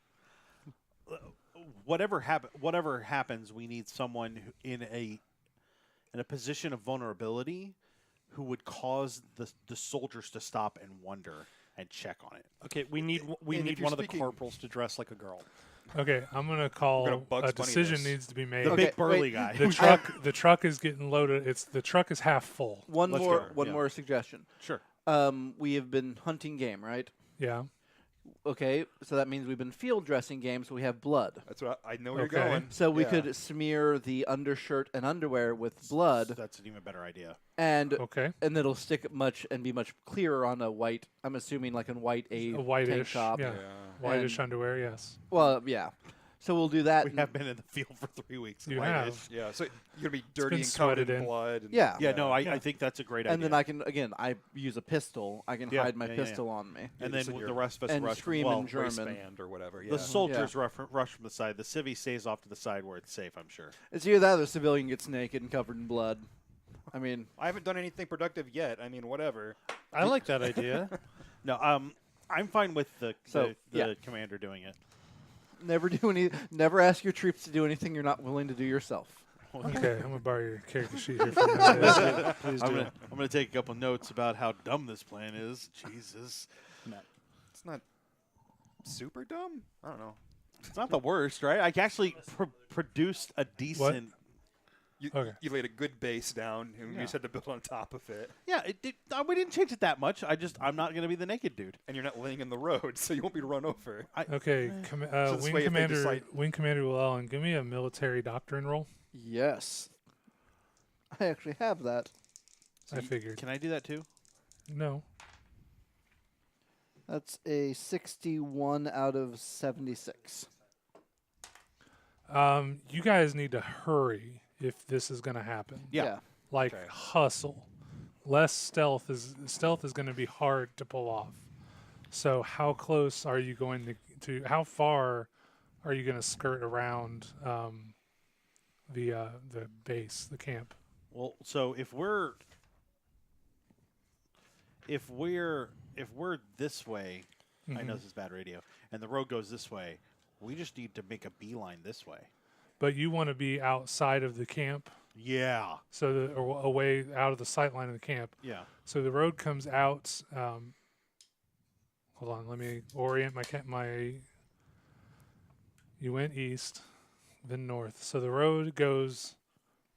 Whatever happens, we need someone in a position of vulnerability who would cause the soldiers to stop and wonder and check on it. Okay, we need And if one you're of the speaking- corporals to dress like a girl. Okay, I'm going to call gonna Bugs a Bunny decision this. needs to be made. The Okay, big burly wait. guy. The truck is getting loaded. The truck is half full. One Let's more go. one Yeah. more suggestion. Sure. We have been hunting game, right? Yeah. Okay, so that means we've been field dressing game, so we have blood. That's what I know where Okay. you're going. So we Yeah. could smear the undershirt and underwear with blood, That's an even better idea. and Okay. it'll stick much and be much clearer on a white. I'm assuming like a white A tank whitish. top. Yeah. Whitish underwear. Yes. Well, yeah. So we'll do that. We have been in the field for 3 weeks. You White-ish. have. Yeah, so you're gonna be dirty been and covered sweated in in. blood. And, Yeah. Yeah, no, I Yeah. think that's a great and idea. then I can again. I use a pistol. I can Yeah, hide my yeah, yeah, pistol on me. and Yeah, then so the you're- rest of us and rush scream well, in German. waistband or whatever. Yeah. The soldiers rush from the side. The civvy stays off to the side where it's safe, I'm sure. It's either that or the civilian gets naked and covered in blood. I mean, I haven't done anything productive yet. I mean, whatever. I like that idea. No, I'm fine with the So, yeah. commander doing it. never ask your troops to do anything you're not willing to do yourself. Okay. I'm gonna borrow your character sheet here for a minute. Please I'm do. gonna take a couple notes about how dumb this plan is. Jesus, It's not super dumb. I don't know. it's not the worst, right? I actually produced a decent. You, Okay. you laid a good base down, and you just had to build on top of it. Yeah, we didn't change it that much. I'm not gonna be the naked dude. And you're not laying in the road, so you won't be run over. Okay. this Wing way if they commander. decide- Wing commander Llewellyn, give me a military doctrine roll. Yes, I actually have that. I figured. Can I do that too? No. That's a 61 out of 76. You guys need to hurry if this is gonna happen. Yeah. Like Okay. hustle. Less stealth is going to be hard to pull off. So how close are you going to how far are you going to skirt around the base, the camp? Well, so if we're this way, I know this is bad radio, and the road goes this way, we just need to make a beeline this way. But you want to be outside of the camp, Yeah. so or away out of the sight line of the camp. Yeah. So the road comes out. Hold on, let me orient my. You went east, then north. So the road goes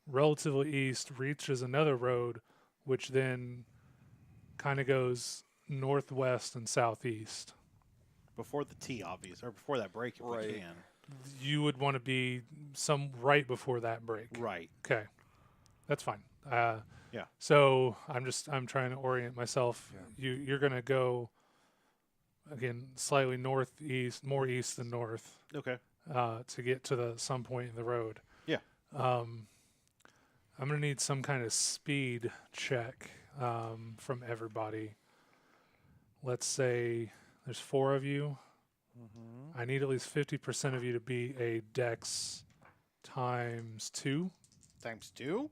relatively east, reaches another road, which then kind of goes northwest and southeast. Before the T, obvious, or before that break, if we Right. can. You would want to be some right before that break. Right. Okay, that's fine. Yeah. So I'm trying to orient myself. You're gonna go again slightly northeast, more east than north, Okay. to get to some point in the road. Yeah. I'm gonna need some kind of speed check from everybody. Let's say there's 4 of you. Mm-hmm. I need at least 50% of you to be a Dex times 2, Times 2?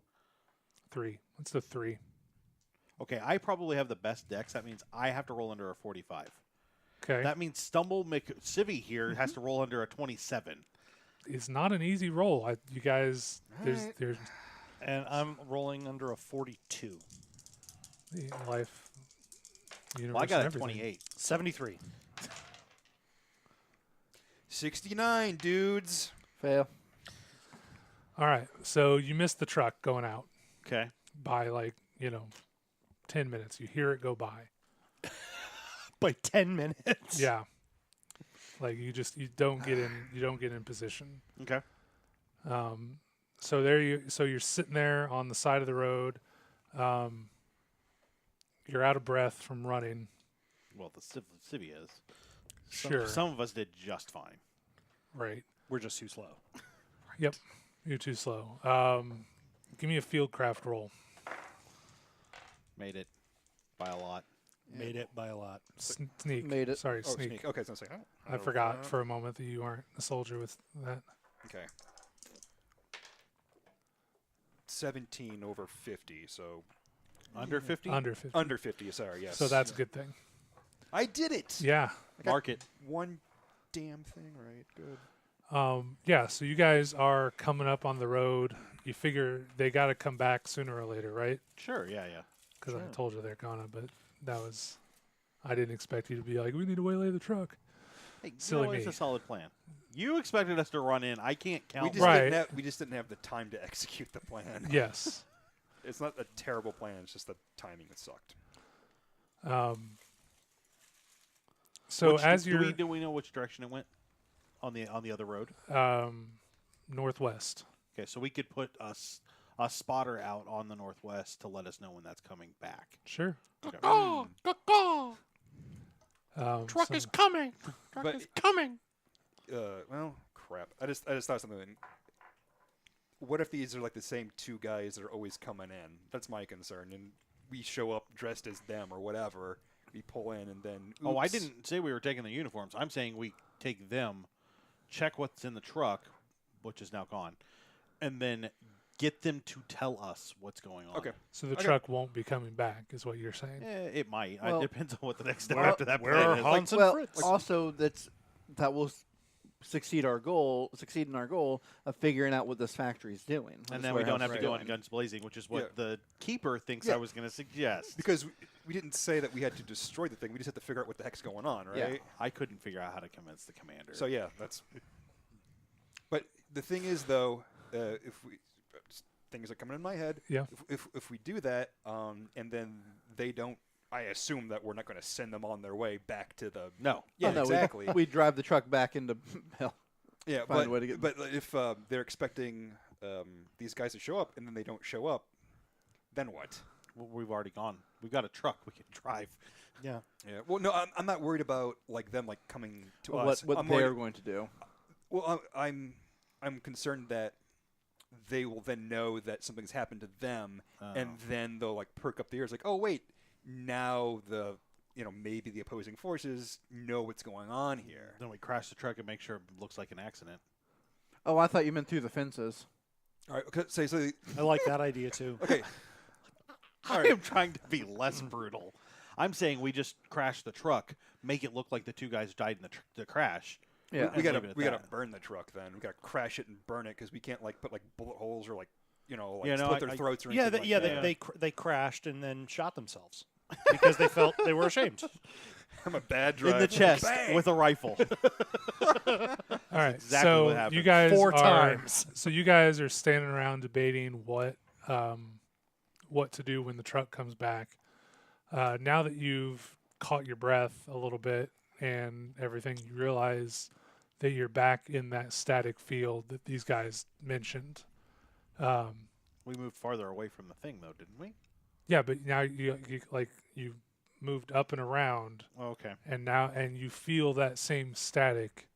3. What's the 3? Okay, I probably have the best dex. That means I have to roll under a 45. Okay. That means Stumble McCivvy here has to roll under a 27. It's not an easy roll. You guys, Alright. there's And I'm rolling under a 42. the life, universe, Well, I got and a everything. 28. 73. 69, dudes. Fail. All right, so you missed the truck going out Okay. by 10 minutes. You hear it go by. By 10 minutes. Yeah. You don't get in position. Okay. So you're sitting there on the side of the road. You're out of breath from running. Well, the Civvy is. Sure. Some of us did just fine. Right. We're just too slow. Yep. You're too slow. Give me a fieldcraft roll. Made it by a lot. Made it by a lot. Sneak. Made it. Sorry, Oh, sneak. Okay, so I I forgot for a moment that you aren't a soldier with that. Okay. 17 over 50, so Under 50? Under 50. under 50. Sorry, yes. So that's a good thing. I did it. Yeah. Mark it. One damn thing, right? Good. Yeah, so you guys are coming up on the road. You figure they got to come back sooner or later, right? Sure, yeah. Because I Sure. told you they're gonna, but I didn't expect you to be like, we need to waylay the truck. Hey, Silly it's me. a solid plan. You expected us to run in. I can't count. We just, Right. we just didn't have the time to execute the plan. Yes. It's not a terrible plan. It's just the timing that sucked. So Which- as do you're do we know which direction it went on the other road? northwest. Okay, so we could put a spotter out on the northwest to let us know when that's coming back. Sure. Okay. Truck is coming. But- is coming. Well, crap. I just thought of something. What if these are like the same 2 guys that are always coming in? That's my concern. And we show up dressed as them or whatever. We pull in and then. Oh, I oops. didn't say we were taking the uniforms. I'm saying we take them, check what's in the truck, which is now gone, and then get them to tell us what's going on. Okay. So the Okay. truck won't be coming back, is what you're saying. It might. Well- It depends on what the next step Where- after that where plan are is. Hans and Well, Fritz? also that will succeed in our goal of figuring out what this factory is doing. what And this then we don't warehouse have to is go in doing. guns blazing, which is what Yeah. the keeper thinks Yeah. I was going to suggest. Because we didn't say that we had to destroy the thing. We just had to figure out what the heck's going on, right? Yeah. I couldn't figure out how to convince the commander. So yeah, that's. But the thing is, though, if we things are coming in my head. Yeah. If we do that, and then they don't, I assume that we're not going to send them on their way back to the. no. Yeah, Oh, no, exactly. We drive the truck back into hell. Yeah, find a way to get- but if they're expecting these guys to show up and then they don't show up, then what? Well, we've already gone. We've got a truck we can drive. Yeah. Yeah. Well, no, I'm not worried about them coming to What us. what I'm they're worried- going to do. Well, I'm concerned that they will then know that something's happened to them, and then they'll perk up the ears, oh wait, now the maybe the opposing forces know what's going on here. Then we crash the truck and make sure it looks like an accident. Oh, I thought you meant through the fences. All right. Okay. So I like that idea too. okay. I am trying to be less brutal. I'm saying we just crash the truck, make it look like the 2 guys died in the crash. Yeah. We And leave it gotta at that. burn the truck then. We gotta crash it and burn it because we can't put bullet holes or Yeah, no, split their throats or Yeah, anything yeah. like that. They crashed and then shot themselves because they felt they were ashamed. I'm a bad In driver. the chest Bang! with a rifle. All right. exactly so what happened. you guys 4 are times. so you guys are standing around debating what to do when the truck comes back. Now that you've caught your breath a little bit and everything, you realize that you're back in that static field that these guys mentioned. We moved farther away from the thing, though, didn't we? Yeah, but now you moved up and around, Oh, okay. and you feel that same static.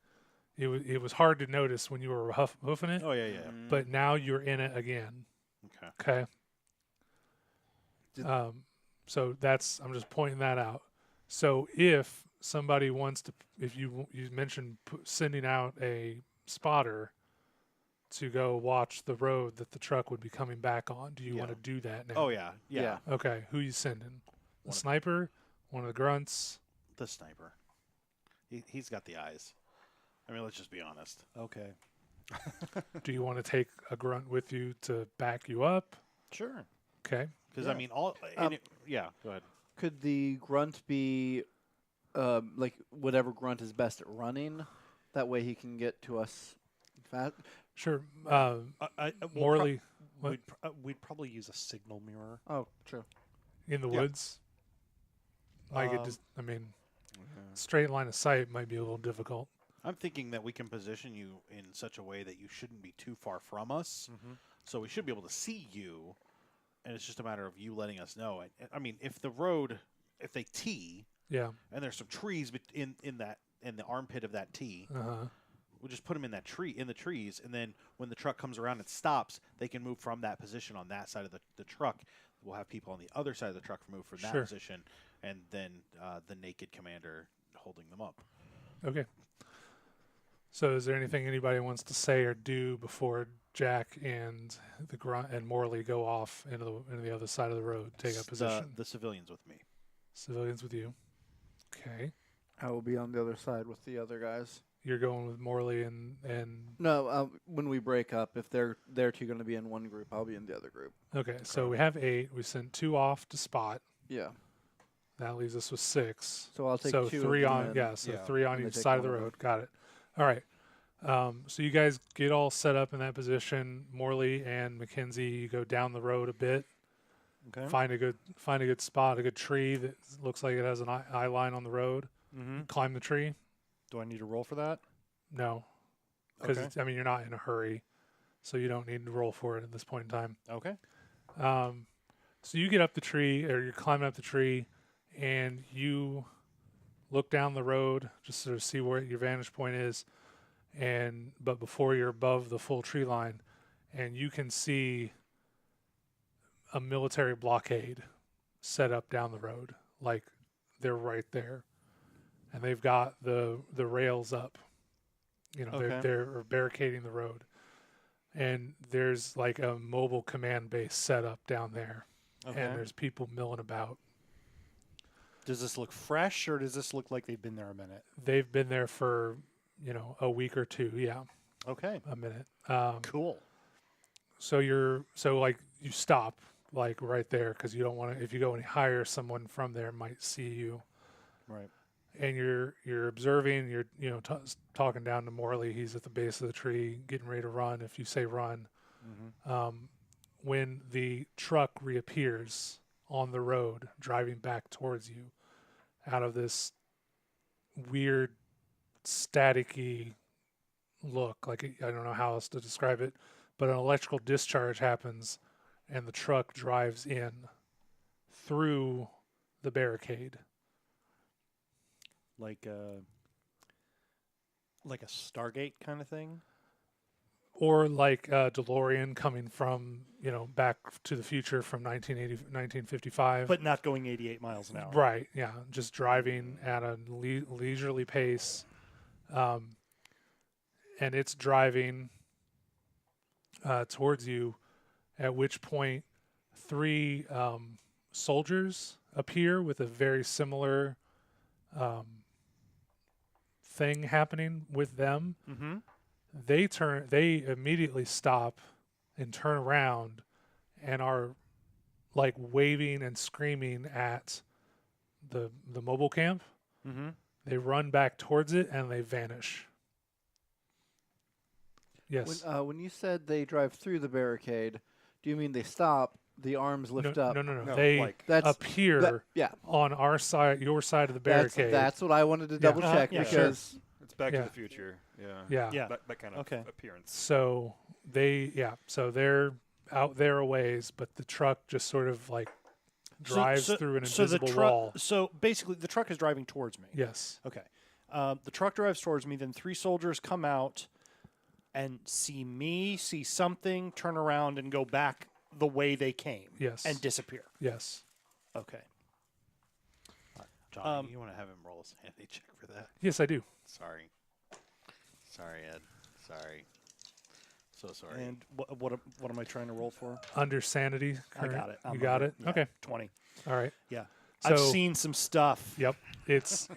It was hard to notice when you were hoofing it, Oh, yeah, yeah. but now you're in it again. Okay. Okay. Did- So I'm just pointing that out. So if somebody wants to, if you mentioned sending out a spotter to go watch the road that the truck would be coming back on, do you want to do that now? Oh, yeah. Yeah. Okay. Who you sending? The One of- sniper? One of the grunts? The sniper. He's got the eyes. I mean, let's just be honest. Okay. Do you want to take a grunt with you to back you up? Sure. Okay. Because, Yeah. I mean, yeah, go ahead. Could the grunt be, like, whatever grunt is best at running? That way he can get to us fast. Sure. We'll Morley, what? we'd probably use a signal mirror. Oh, true. In the Yeah. woods? Like it Um, just, I mean, straight line of sight might be a little difficult. I'm thinking that we can position you in such a way that you shouldn't be too far from us. So we should be able to see you, and it's just a matter of you letting us know. I mean, if they tee, Yeah. and there's some trees in the armpit of that tee, Uh-huh. we'll just put them in the trees, and then when the truck comes around and stops, they can move from that position on that side of the truck. We'll have people on the other side of the truck move from that Sure. position, and then the naked commander holding them up. Okay. So is there anything anybody wants to say or do before Jack and the grunt and Morley go off into the other side of the road, take up position? The civilians with me. Civilians with you. Okay. I will be on the other side with the other guys. You're going with Morley and No, when we break up, if they're two going to be in one group, I'll be in the other group. okay. So we have 8. We sent 2 off to spot. Yeah. That leaves us with 6. So I'll take So 2 3 of them on, in. yeah. So Yeah. 3 on And they each take side of the one of road. Got it. All right. So you guys get all set up in that position. Morley and McKenzie, you go down the road a bit. Okay. Find a good spot, a good tree that looks like it has an eye line on the road. Mm-hmm. Climb the tree. Do I need to roll for that? No, because Okay. I mean you're not in a hurry, so you don't need to roll for it at this point in time. Okay. So you get up the tree, or you're climbing up the tree, and you look down the road, just sort of see where your vantage point is, but before you're above the full tree line, and you can see a military blockade set up down the road, like they're right there, and they've got the rails up. You know, Okay. they're barricading the road, and there's like a mobile command base set up down there, Okay. and there's people milling about. Does this look fresh, or does this look like they've been there a minute? They've been there for a week or 2, Okay. a minute. Cool. So you stop like right there because you don't want to. If you go any higher, someone from there might see you. Right. And you're observing. You're talking down to Morley. He's at the base of the tree, getting ready to run. If you say run, Mm-hmm. when the truck reappears on the road, driving back towards you, out of this weird, staticky look, like I don't know how else to describe it, but an electrical discharge happens, and the truck drives in through the barricade. Like a Stargate kind of thing. Or like a DeLorean coming from, Back to the Future from 1955. But not going 88 miles an hour. Right, yeah. Just driving at a leisurely pace. And it's driving towards you, at which point 3 soldiers appear with a very similar thing happening with them. Mm-hmm. They immediately stop and turn around and are like waving and screaming at the mobile camp. Mm-hmm. They run back towards it and they vanish. Yes. When you said they drive through the barricade, do you mean they stop, the arms lift up? No. No, They like- That's appear yeah. on our side, your side of the barricade. That's what I wanted to double check Yeah, because It's Back Yeah. to the Future. Yeah. Yeah. Yeah. That kind of Okay. appearance. So they're out there a ways, but the truck just sort of like drives through an invisible wall. So basically, the truck is driving towards me. Yes. Okay. The truck drives towards me. Then 3 soldiers come out and see me, see something, turn around, and go back the way they came. Yes. And disappear. Yes. Okay. Johnny, you want to have him roll a sanity check for that? Yes, I do. Sorry, Ed. Sorry. So sorry. And what am I trying to roll for? Under sanity. I got it. You got it? Yeah, Okay. 20. All right. Yeah. So, I've seen some stuff. Yep. It's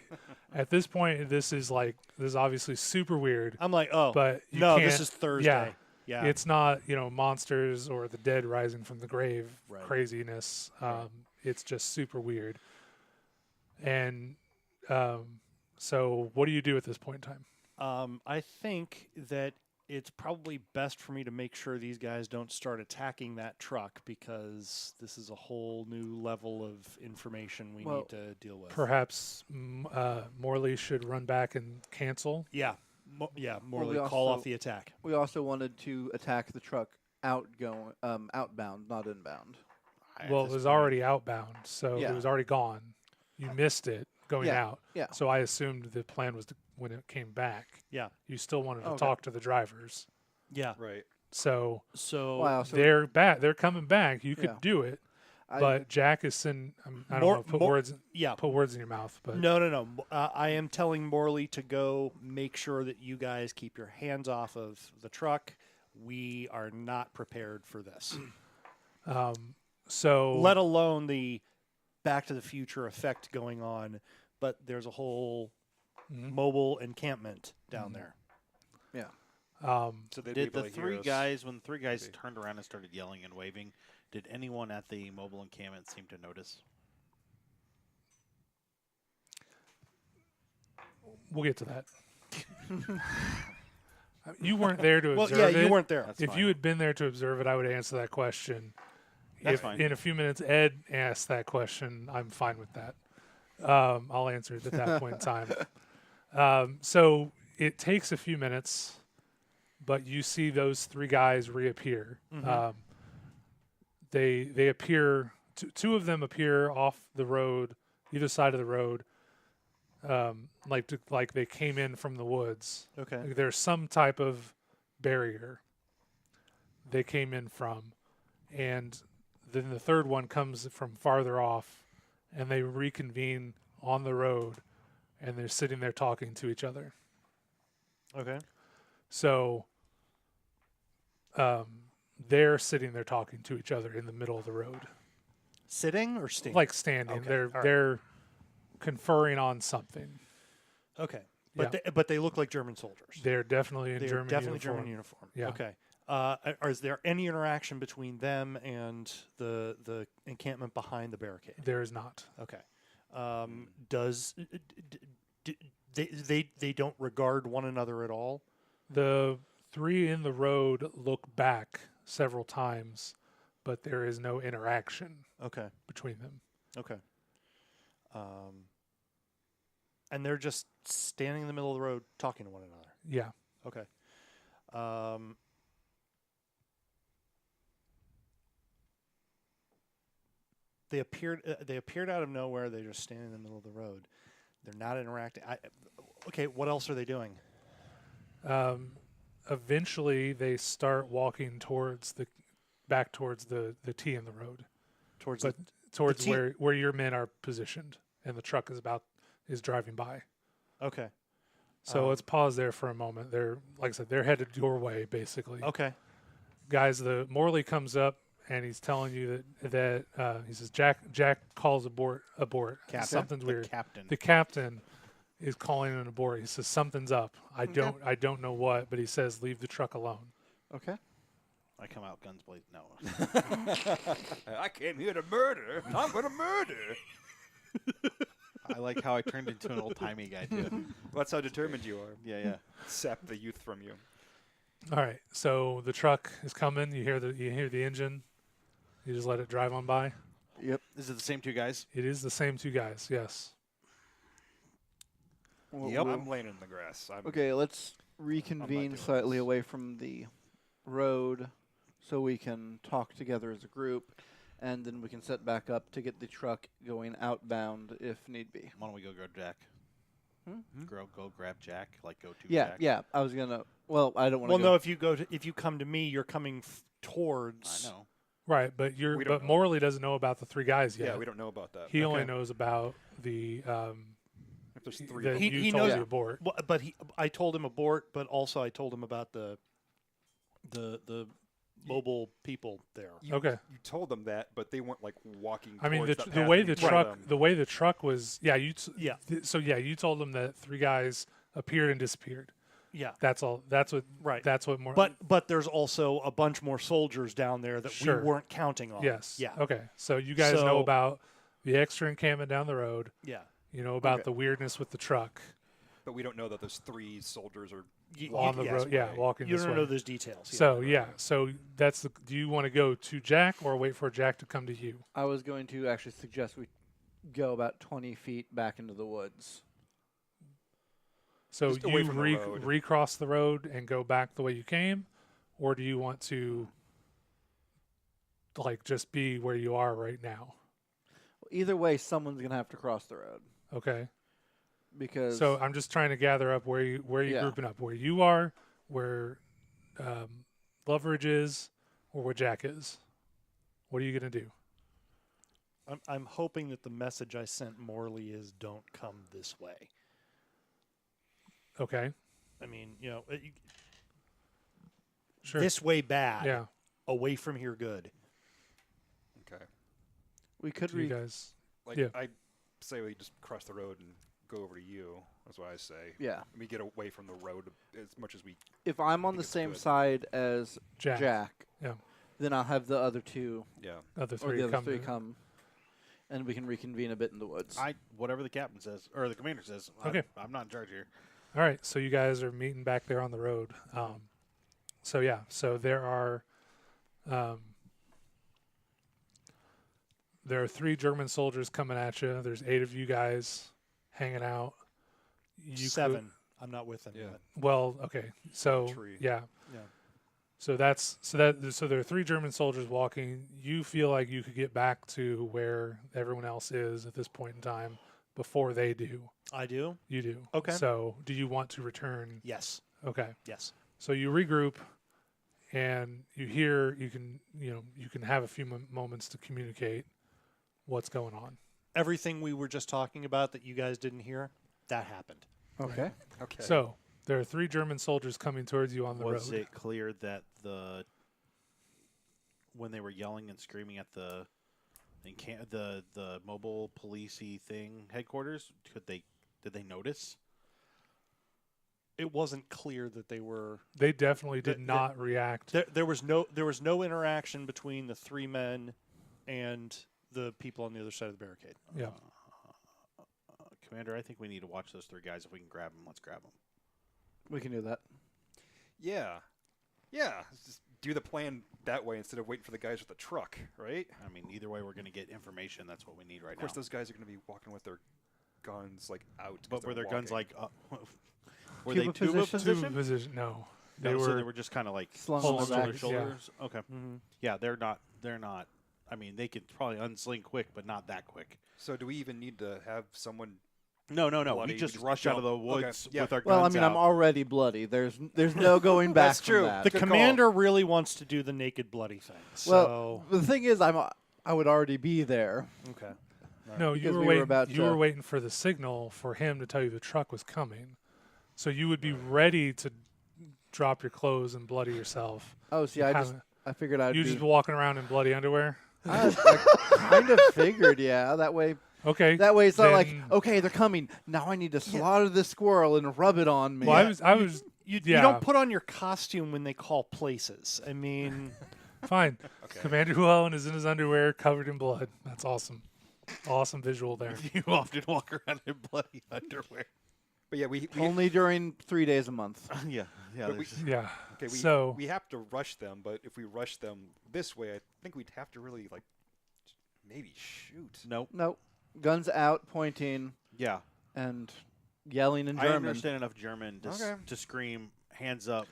at this point. This is obviously super weird. I'm like, oh, But you no, can't, this is Thursday. Yeah. It's not monsters or the dead rising from the grave Right. craziness. It's just super weird. And so, what do you do at this point in time? I think that it's probably best for me to make sure these guys don't start attacking that truck because this is a whole new level of information we need to deal with. Perhaps Morley should run back and cancel. Yeah. Morley, we call also- off the attack. We also wanted to attack the truck outbound, not inbound. Well, it was already outbound, so Yeah. it was already gone. You missed it going Yeah, out. yeah. So I assumed the plan was when it came back, Yeah. you still wanted to Okay. talk to the drivers. Yeah. Right. So So Wow, so they're back. They're coming back. You could Yeah. do it, I- but Jack is sending. I don't More- know. Put more- words. yeah. Put words in your mouth. But No. I am telling Morley to go make sure that you guys keep your hands off of the truck. We are not prepared for this, so let alone the Back to the Future effect going on. But there's a whole Mhm. mobile encampment down there. yeah. So they'd be Did able the to hear three us. guys, when the 3 guys maybe. turned around and started yelling and waving, did anyone at the mobile encampment seem to notice? we'll get to that. You weren't there to Well, observe yeah, it. you weren't there. That's If fine. you had been there to observe it, I would answer that question. That's If fine. in a few minutes Ed asks that question, I'm fine with that. I'll answer it at that point in time. So it takes a few minutes, but you see those 3 guys reappear. They appear. Two of them appear off the road, either side of the road, like they came in from the woods. Okay. Like there's some type of barrier they came in from, and then the third one comes from farther off, and they reconvene on the road, and they're sitting there talking to each other. Okay. So they're sitting there talking to each other in the middle of the road, Sitting or standing? like standing. Okay, They're all right. they're conferring on something. Okay. But Yeah. but they look like German soldiers. They're definitely in They're German definitely uniform. German uniform. Yeah. Okay. Is there any interaction between them and the encampment behind the barricade? There is not. Okay. Does they don't regard one another at all? The 3 in the road look back several times, but there is no interaction Okay. between them. Okay. And they're just standing in the middle of the road talking to one another. Yeah. Okay. They appeared out of nowhere. They're just standing in the middle of the road. They're not interacting. Okay, what else are they doing? Eventually, they start walking back towards the T in the road, Towards but towards T- where your men are positioned, and the truck is driving by. okay. So let's pause there for a moment. They're, like I said, they're headed your way, basically. Okay. Guys, the Morley comes up and he's telling you that he says Jack calls abort. Captain. Something's The weird. captain. The captain is calling an abort. He says something's up. I don't know what, but he says leave the truck alone. Okay. I come out guns blazing. No. I came here to murder. I'm going to murder. I like how I turned into an old-timey guy, too. That's how determined you are. Yeah. Sap the youth from you. All right, so the truck is coming. You hear the engine. You just let it drive on by. Yep. Is it the same 2 guys? It is the same 2 guys. Yes. Well, I'm laying in the grass. Okay, let's reconvene doing slightly this. away from the road so we can talk together as a group, and then we can set back up to get the truck going outbound if need be. Why don't we go grab Jack? Go grab Jack. Like go to Yeah, Jack. yeah. I was gonna. Well, I don't want to. Well, no. If you come to me, you're coming towards. I know. Right, but We don't know. Morley doesn't know about the 3 guys yet. Yeah, we don't know about that. He only Okay. knows about the If there's 3 that of them. you He told knows- you abort. Well, but I told him abort, but also I told him about the mobile people there. Okay. You told them that, but they weren't like walking. I mean, towards the that way path the in front truck of them. the way the truck was Yeah. you told them that 3 guys appeared and disappeared. Yeah. That's all. That's what. Right. That's what more. But there's also a bunch more soldiers down there that Sure. we weren't counting on. yes. Yeah. Okay. So you guys know So- about the extra encampment down the road. Yeah. You know about Okay. the weirdness with the truck But we don't know that those 3 soldiers are on the yes, road. Yeah, walking You this don't way. know those details. So yeah. So that's the. Do you want to go to Jack or wait for Jack to come to you? I was going to actually suggest we go about 20 feet back into the woods. So Just away you from the road. recross the road and go back the way you came, or do you want to like just be where you are right now? Either way, someone's gonna have to cross the road Okay. because. So I'm just trying to gather up where you Yeah. grouping up, where you are, where Loveridge is, or where Jack is. What are you gonna do? I'm hoping that the message I sent Morley is don't come this way. Okay. I mean, Sure. this way bad. Yeah. Away from here good. Okay. we could Do you guys. Like Yeah. I say, we just cross the road and go over to you. That's what I say. Yeah. We get away from the road as much as we. If I'm on think the it's same good. side as Jack. Yeah. then I'll have the other 2 Yeah. Other or 3 the other come. 3 to- come, and we can reconvene a bit in the woods. Whatever the captain says or the commander says. Okay. I'm not in charge here. All right, so you guys are meeting back there on the road. So yeah, so there are 3 German soldiers coming at you. There's 8 of you guys hanging out. You 7. I'm not with them Yeah. yet. Well, okay, so Tree. yeah, Yeah. so there are 3 German soldiers walking. You feel like you could get back to where everyone else is at this point in time before they do. I do? You do. Okay. So do you want to return? Yes. Okay. Yes. So you regroup, and you can have a few moments to communicate what's going on. Everything we were just talking about that you guys didn't hear, that happened. okay. Okay. So there are 3 German soldiers coming towards you on the Was road. it clear that when they were yelling and screaming at the mobile policey thing headquarters, did they notice? It wasn't clear that they were. They definitely did The- not react. There was no interaction between the 3 men and the people on the other side of the barricade. Yeah. Commander, I think we need to watch those 3 guys. If we can grab them, let's grab them. We can do that. Yeah. Yeah. Let's just do the plan that way instead of waiting for the guys with the truck, right? I mean, either way, we're going to get information. That's what we need right Of course, now. those guys are going to be walking with their guns like out. 'cause But were they're their guns walking. like were they Cuba tuba position? Two position? position. No, No, they so were. they were just kind of like Slung on slung the on their back, shoulders. Okay. Mm-hmm. Yeah, they're not. I mean, they could probably unsling quick, but not that quick. So do we even need to have someone? No. Bloody, We we just just rush out of the jump. Okay, woods yeah. with our Well, I guns mean, out. I'm already bloody. There's no going back That's from true. that. The Good call. commander really wants to do the naked bloody thing. Well, So the thing is, I would already be there. okay. No, Because you were we were waiting. about You were to- waiting for the signal for him to tell you the truck was coming, so you would be ready to drop your clothes and bloody yourself. Oh, see, I figured I'd You be. just walking around in bloody underwear. I kind of figured, yeah. That way Okay. it's not like, then- okay, they're coming. Now I need to slaughter this squirrel and rub it on me. Well, I was. You Yeah. don't put on your costume when they call places. I mean, Fine. Okay. Commander Llewellyn is in his underwear, covered in blood. That's awesome. Awesome visual there. You often walk around in bloody underwear. But yeah, we Only during 3 days a month. yeah. But we- there's- Yeah. okay. So- we have to rush them, but if we rush them this way, I think we'd have to really like maybe shoot. Nope. Nope. Guns out, pointing, Yeah. and yelling in I German. understand enough German to, Okay. to scream, hands up,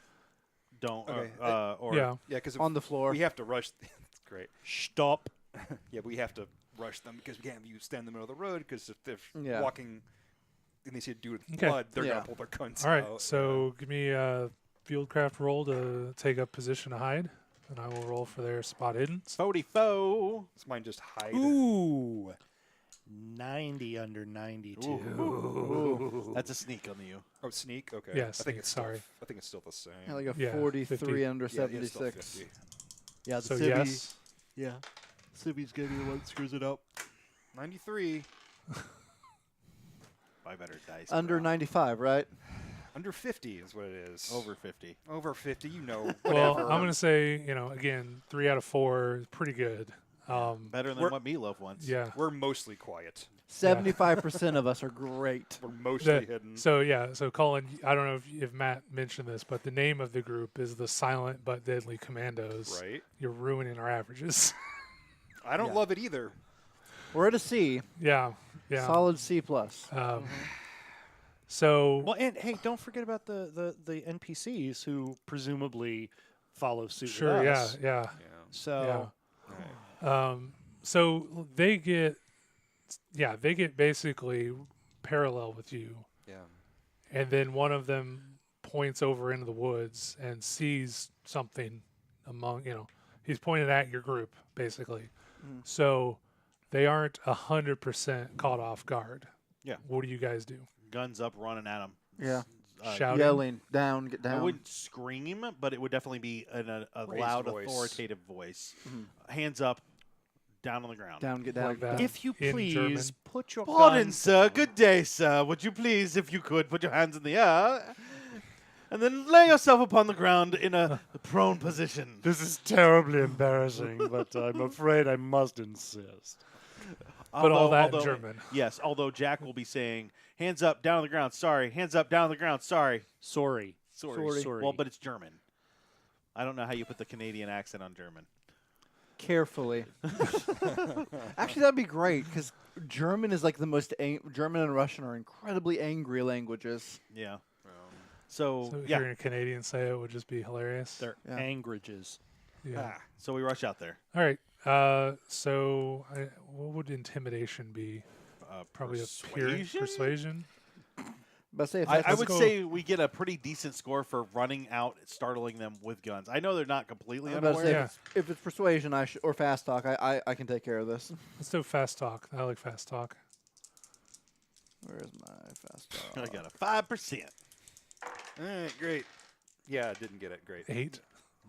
don't. Okay. Or Yeah. Yeah, because On the floor. we have to rush. That's great. Stop. Yeah, we have to rush them because we can't have you stand in the middle of the road because if they're Yeah. walking and they see a dude with Okay. blood, they're Yeah. gonna pull their guns All right. out. So give me a fieldcraft roll to take up position to hide, and I will roll for their spot hidden. 44. Does mine just hide? Ooh. 90 under 92. Ooh. That's a sneak on you. Oh, sneak. Okay. Yeah, I think sneak, it's sorry. I think it's still the same. Yeah, like a Yeah, 43 50. under Yeah, it's still 76. 50. Yeah, the So civvy. yes. Yeah. Civvy's gonna be the one that screws it up. 93. Buy better dice. Under bro. 95, right? Under 50 is what it is. Over 50. Over 50, you know. Well, Whatever. I'm going to say, again, 3 out of 4 is pretty good. Better than We're- what Meatloaf wants. Yeah. We're mostly quiet. 75% of us are great. We're mostly The- hidden. So Cullen, I don't know if Matt mentioned this, but the name of the group is the Silent But Deadly Commandos. Right? You're ruining our averages. I don't Yeah. love it either. We're at a C. yeah. Solid C+. So Well, and hey, don't forget about the NPCs who presumably follow suit sure, with yeah, us. yeah. Yeah. So Yeah. So they get basically parallel with you, Yeah. and then one of them points over into the woods and sees something he's pointed at your group basically. Mhm. So they aren't 100% caught off guard. Yeah. What do you guys do? Guns up, running at him. Yeah. Shouting? Yelling, down, get I down. wouldn't scream, but it would definitely be a Raised loud, voice. authoritative voice. Mhm. Hands up, down on the ground. Down, get down. Like that. if you In please German. put your Pardon, guns sir. down. Good day, sir. Would you please, if you could, put your hands in the air and then lay yourself upon the ground in a prone position? This is terribly embarrassing, but I'm afraid I must insist. But all that in German. Yes, although Jack will be saying, hands up, down on the ground, sorry. Hands up, down on the ground, sorry. Sorry. Sorry. Sorry. Well, but it's German. I don't know how you put the Canadian accent on German. Carefully. Actually, that'd be great because German is like the most. German and Russian are incredibly angry languages. Yeah. So, So yeah. hearing a Canadian say it would just be hilarious. They're Yeah. angridges. Yeah. Ah, so we rush out there. All right. What would intimidation be? Probably a pure persuasion. But say if I that's would go- say we get a pretty decent score for running out, startling them with guns. I know they're not completely I'm about to unaware. say Yeah. if it's persuasion, or fast talk, I can take care of this. Let's do fast talk. I like fast talk. Where's my fast talk? I got a 5%. All right, great. Yeah, I didn't get it. Great. 8.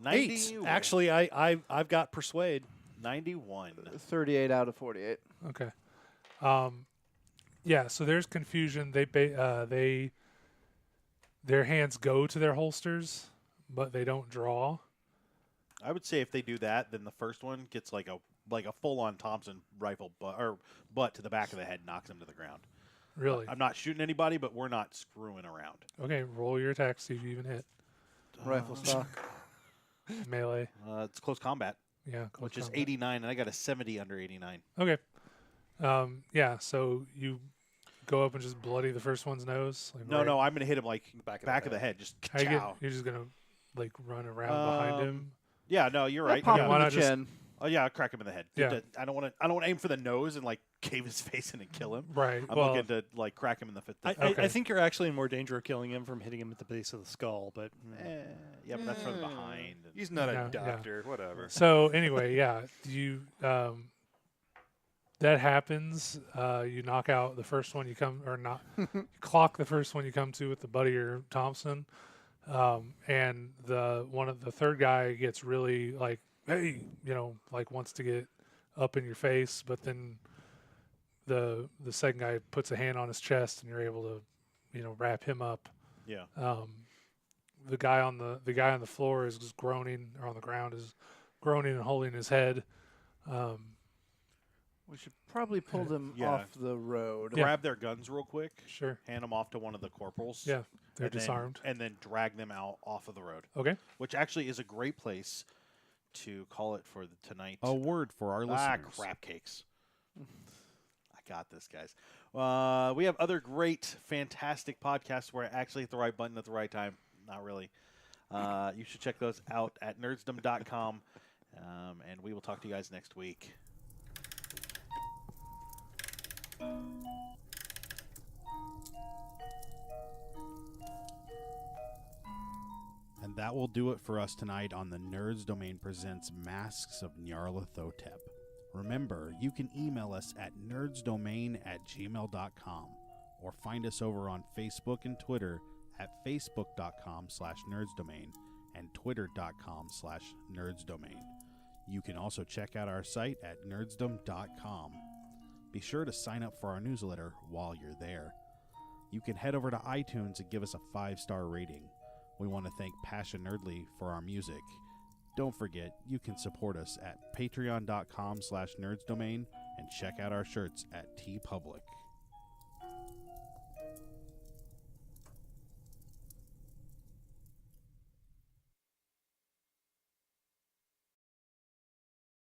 90, Actually, I've got persuade. 91. 38 out of 48. Okay. Yeah. So there's confusion. Their hands go to their holsters, but they don't draw. I would say if they do that, then the first one gets like a full-on Thompson rifle butt to the back of the head, knocks him to the ground. Really? I'm not shooting anybody, but we're not screwing around. Okay. Roll your attack. See if you even hit Rifle stock. melee. It's close combat, Yeah. close which is combat. 89, and I got a 70 under 89. Okay. Yeah. So you go up and just bloody the first one's nose. Like No, right- I'm going to hit him like Back back of the head. Just How you chow. you're just gonna like run around behind him. Yeah, no, you're right. Pop Yeah. him Why in the not just- chin. Oh yeah, I'll crack him in the head. Yeah. I don't want to aim for the nose and like cave his face in and kill him. Right. I'm well, looking to like crack him in the foot. I Okay. think you're actually in more danger of killing him from hitting him at the base of the skull, but Yeah, but that's from behind. and- He's not Yeah, a yeah. doctor. Whatever. So anyway, yeah, you that happens. You knock out the first one you come or not clock the first one you come to with the buddy or Thompson, and the third guy gets really like, hey, like wants to get up in your face, but then the second guy puts a hand on his chest and you're able to wrap him up. Yeah. The guy on the floor is just groaning, or on the ground is groaning and holding his head. We should probably pull them Yeah. off the road. Yeah. Grab their guns real quick, Sure. hand them off to one of the corporals. Yeah, they're and then- disarmed. and then drag them out off of the road, Okay. which actually is a great place to call it for tonight. A word for our listeners. Crap cakes. I got this, guys. We have other great, fantastic podcasts where I actually hit the right button at the right time. Not really. You should check those out at nerdsdom.com, and we will talk to you guys next week. And that will do it for us tonight on the Nerds Domain Presents Masks of Nyarlathotep. Remember, you can email us at nerdsdomain@gmail.com or find us over on Facebook and Twitter at facebook.com/nerdsdomain and twitter.com/nerdsdomain. You can also check out our site at nerdsdom.com. Be sure to sign up for our newsletter while you're there. You can head over to iTunes and give us a 5-star rating. We want to thank Passion Nerdly for our music. Don't forget, you can support us at patreon.com/nerdsdomain and check out our shirts at TeePublic.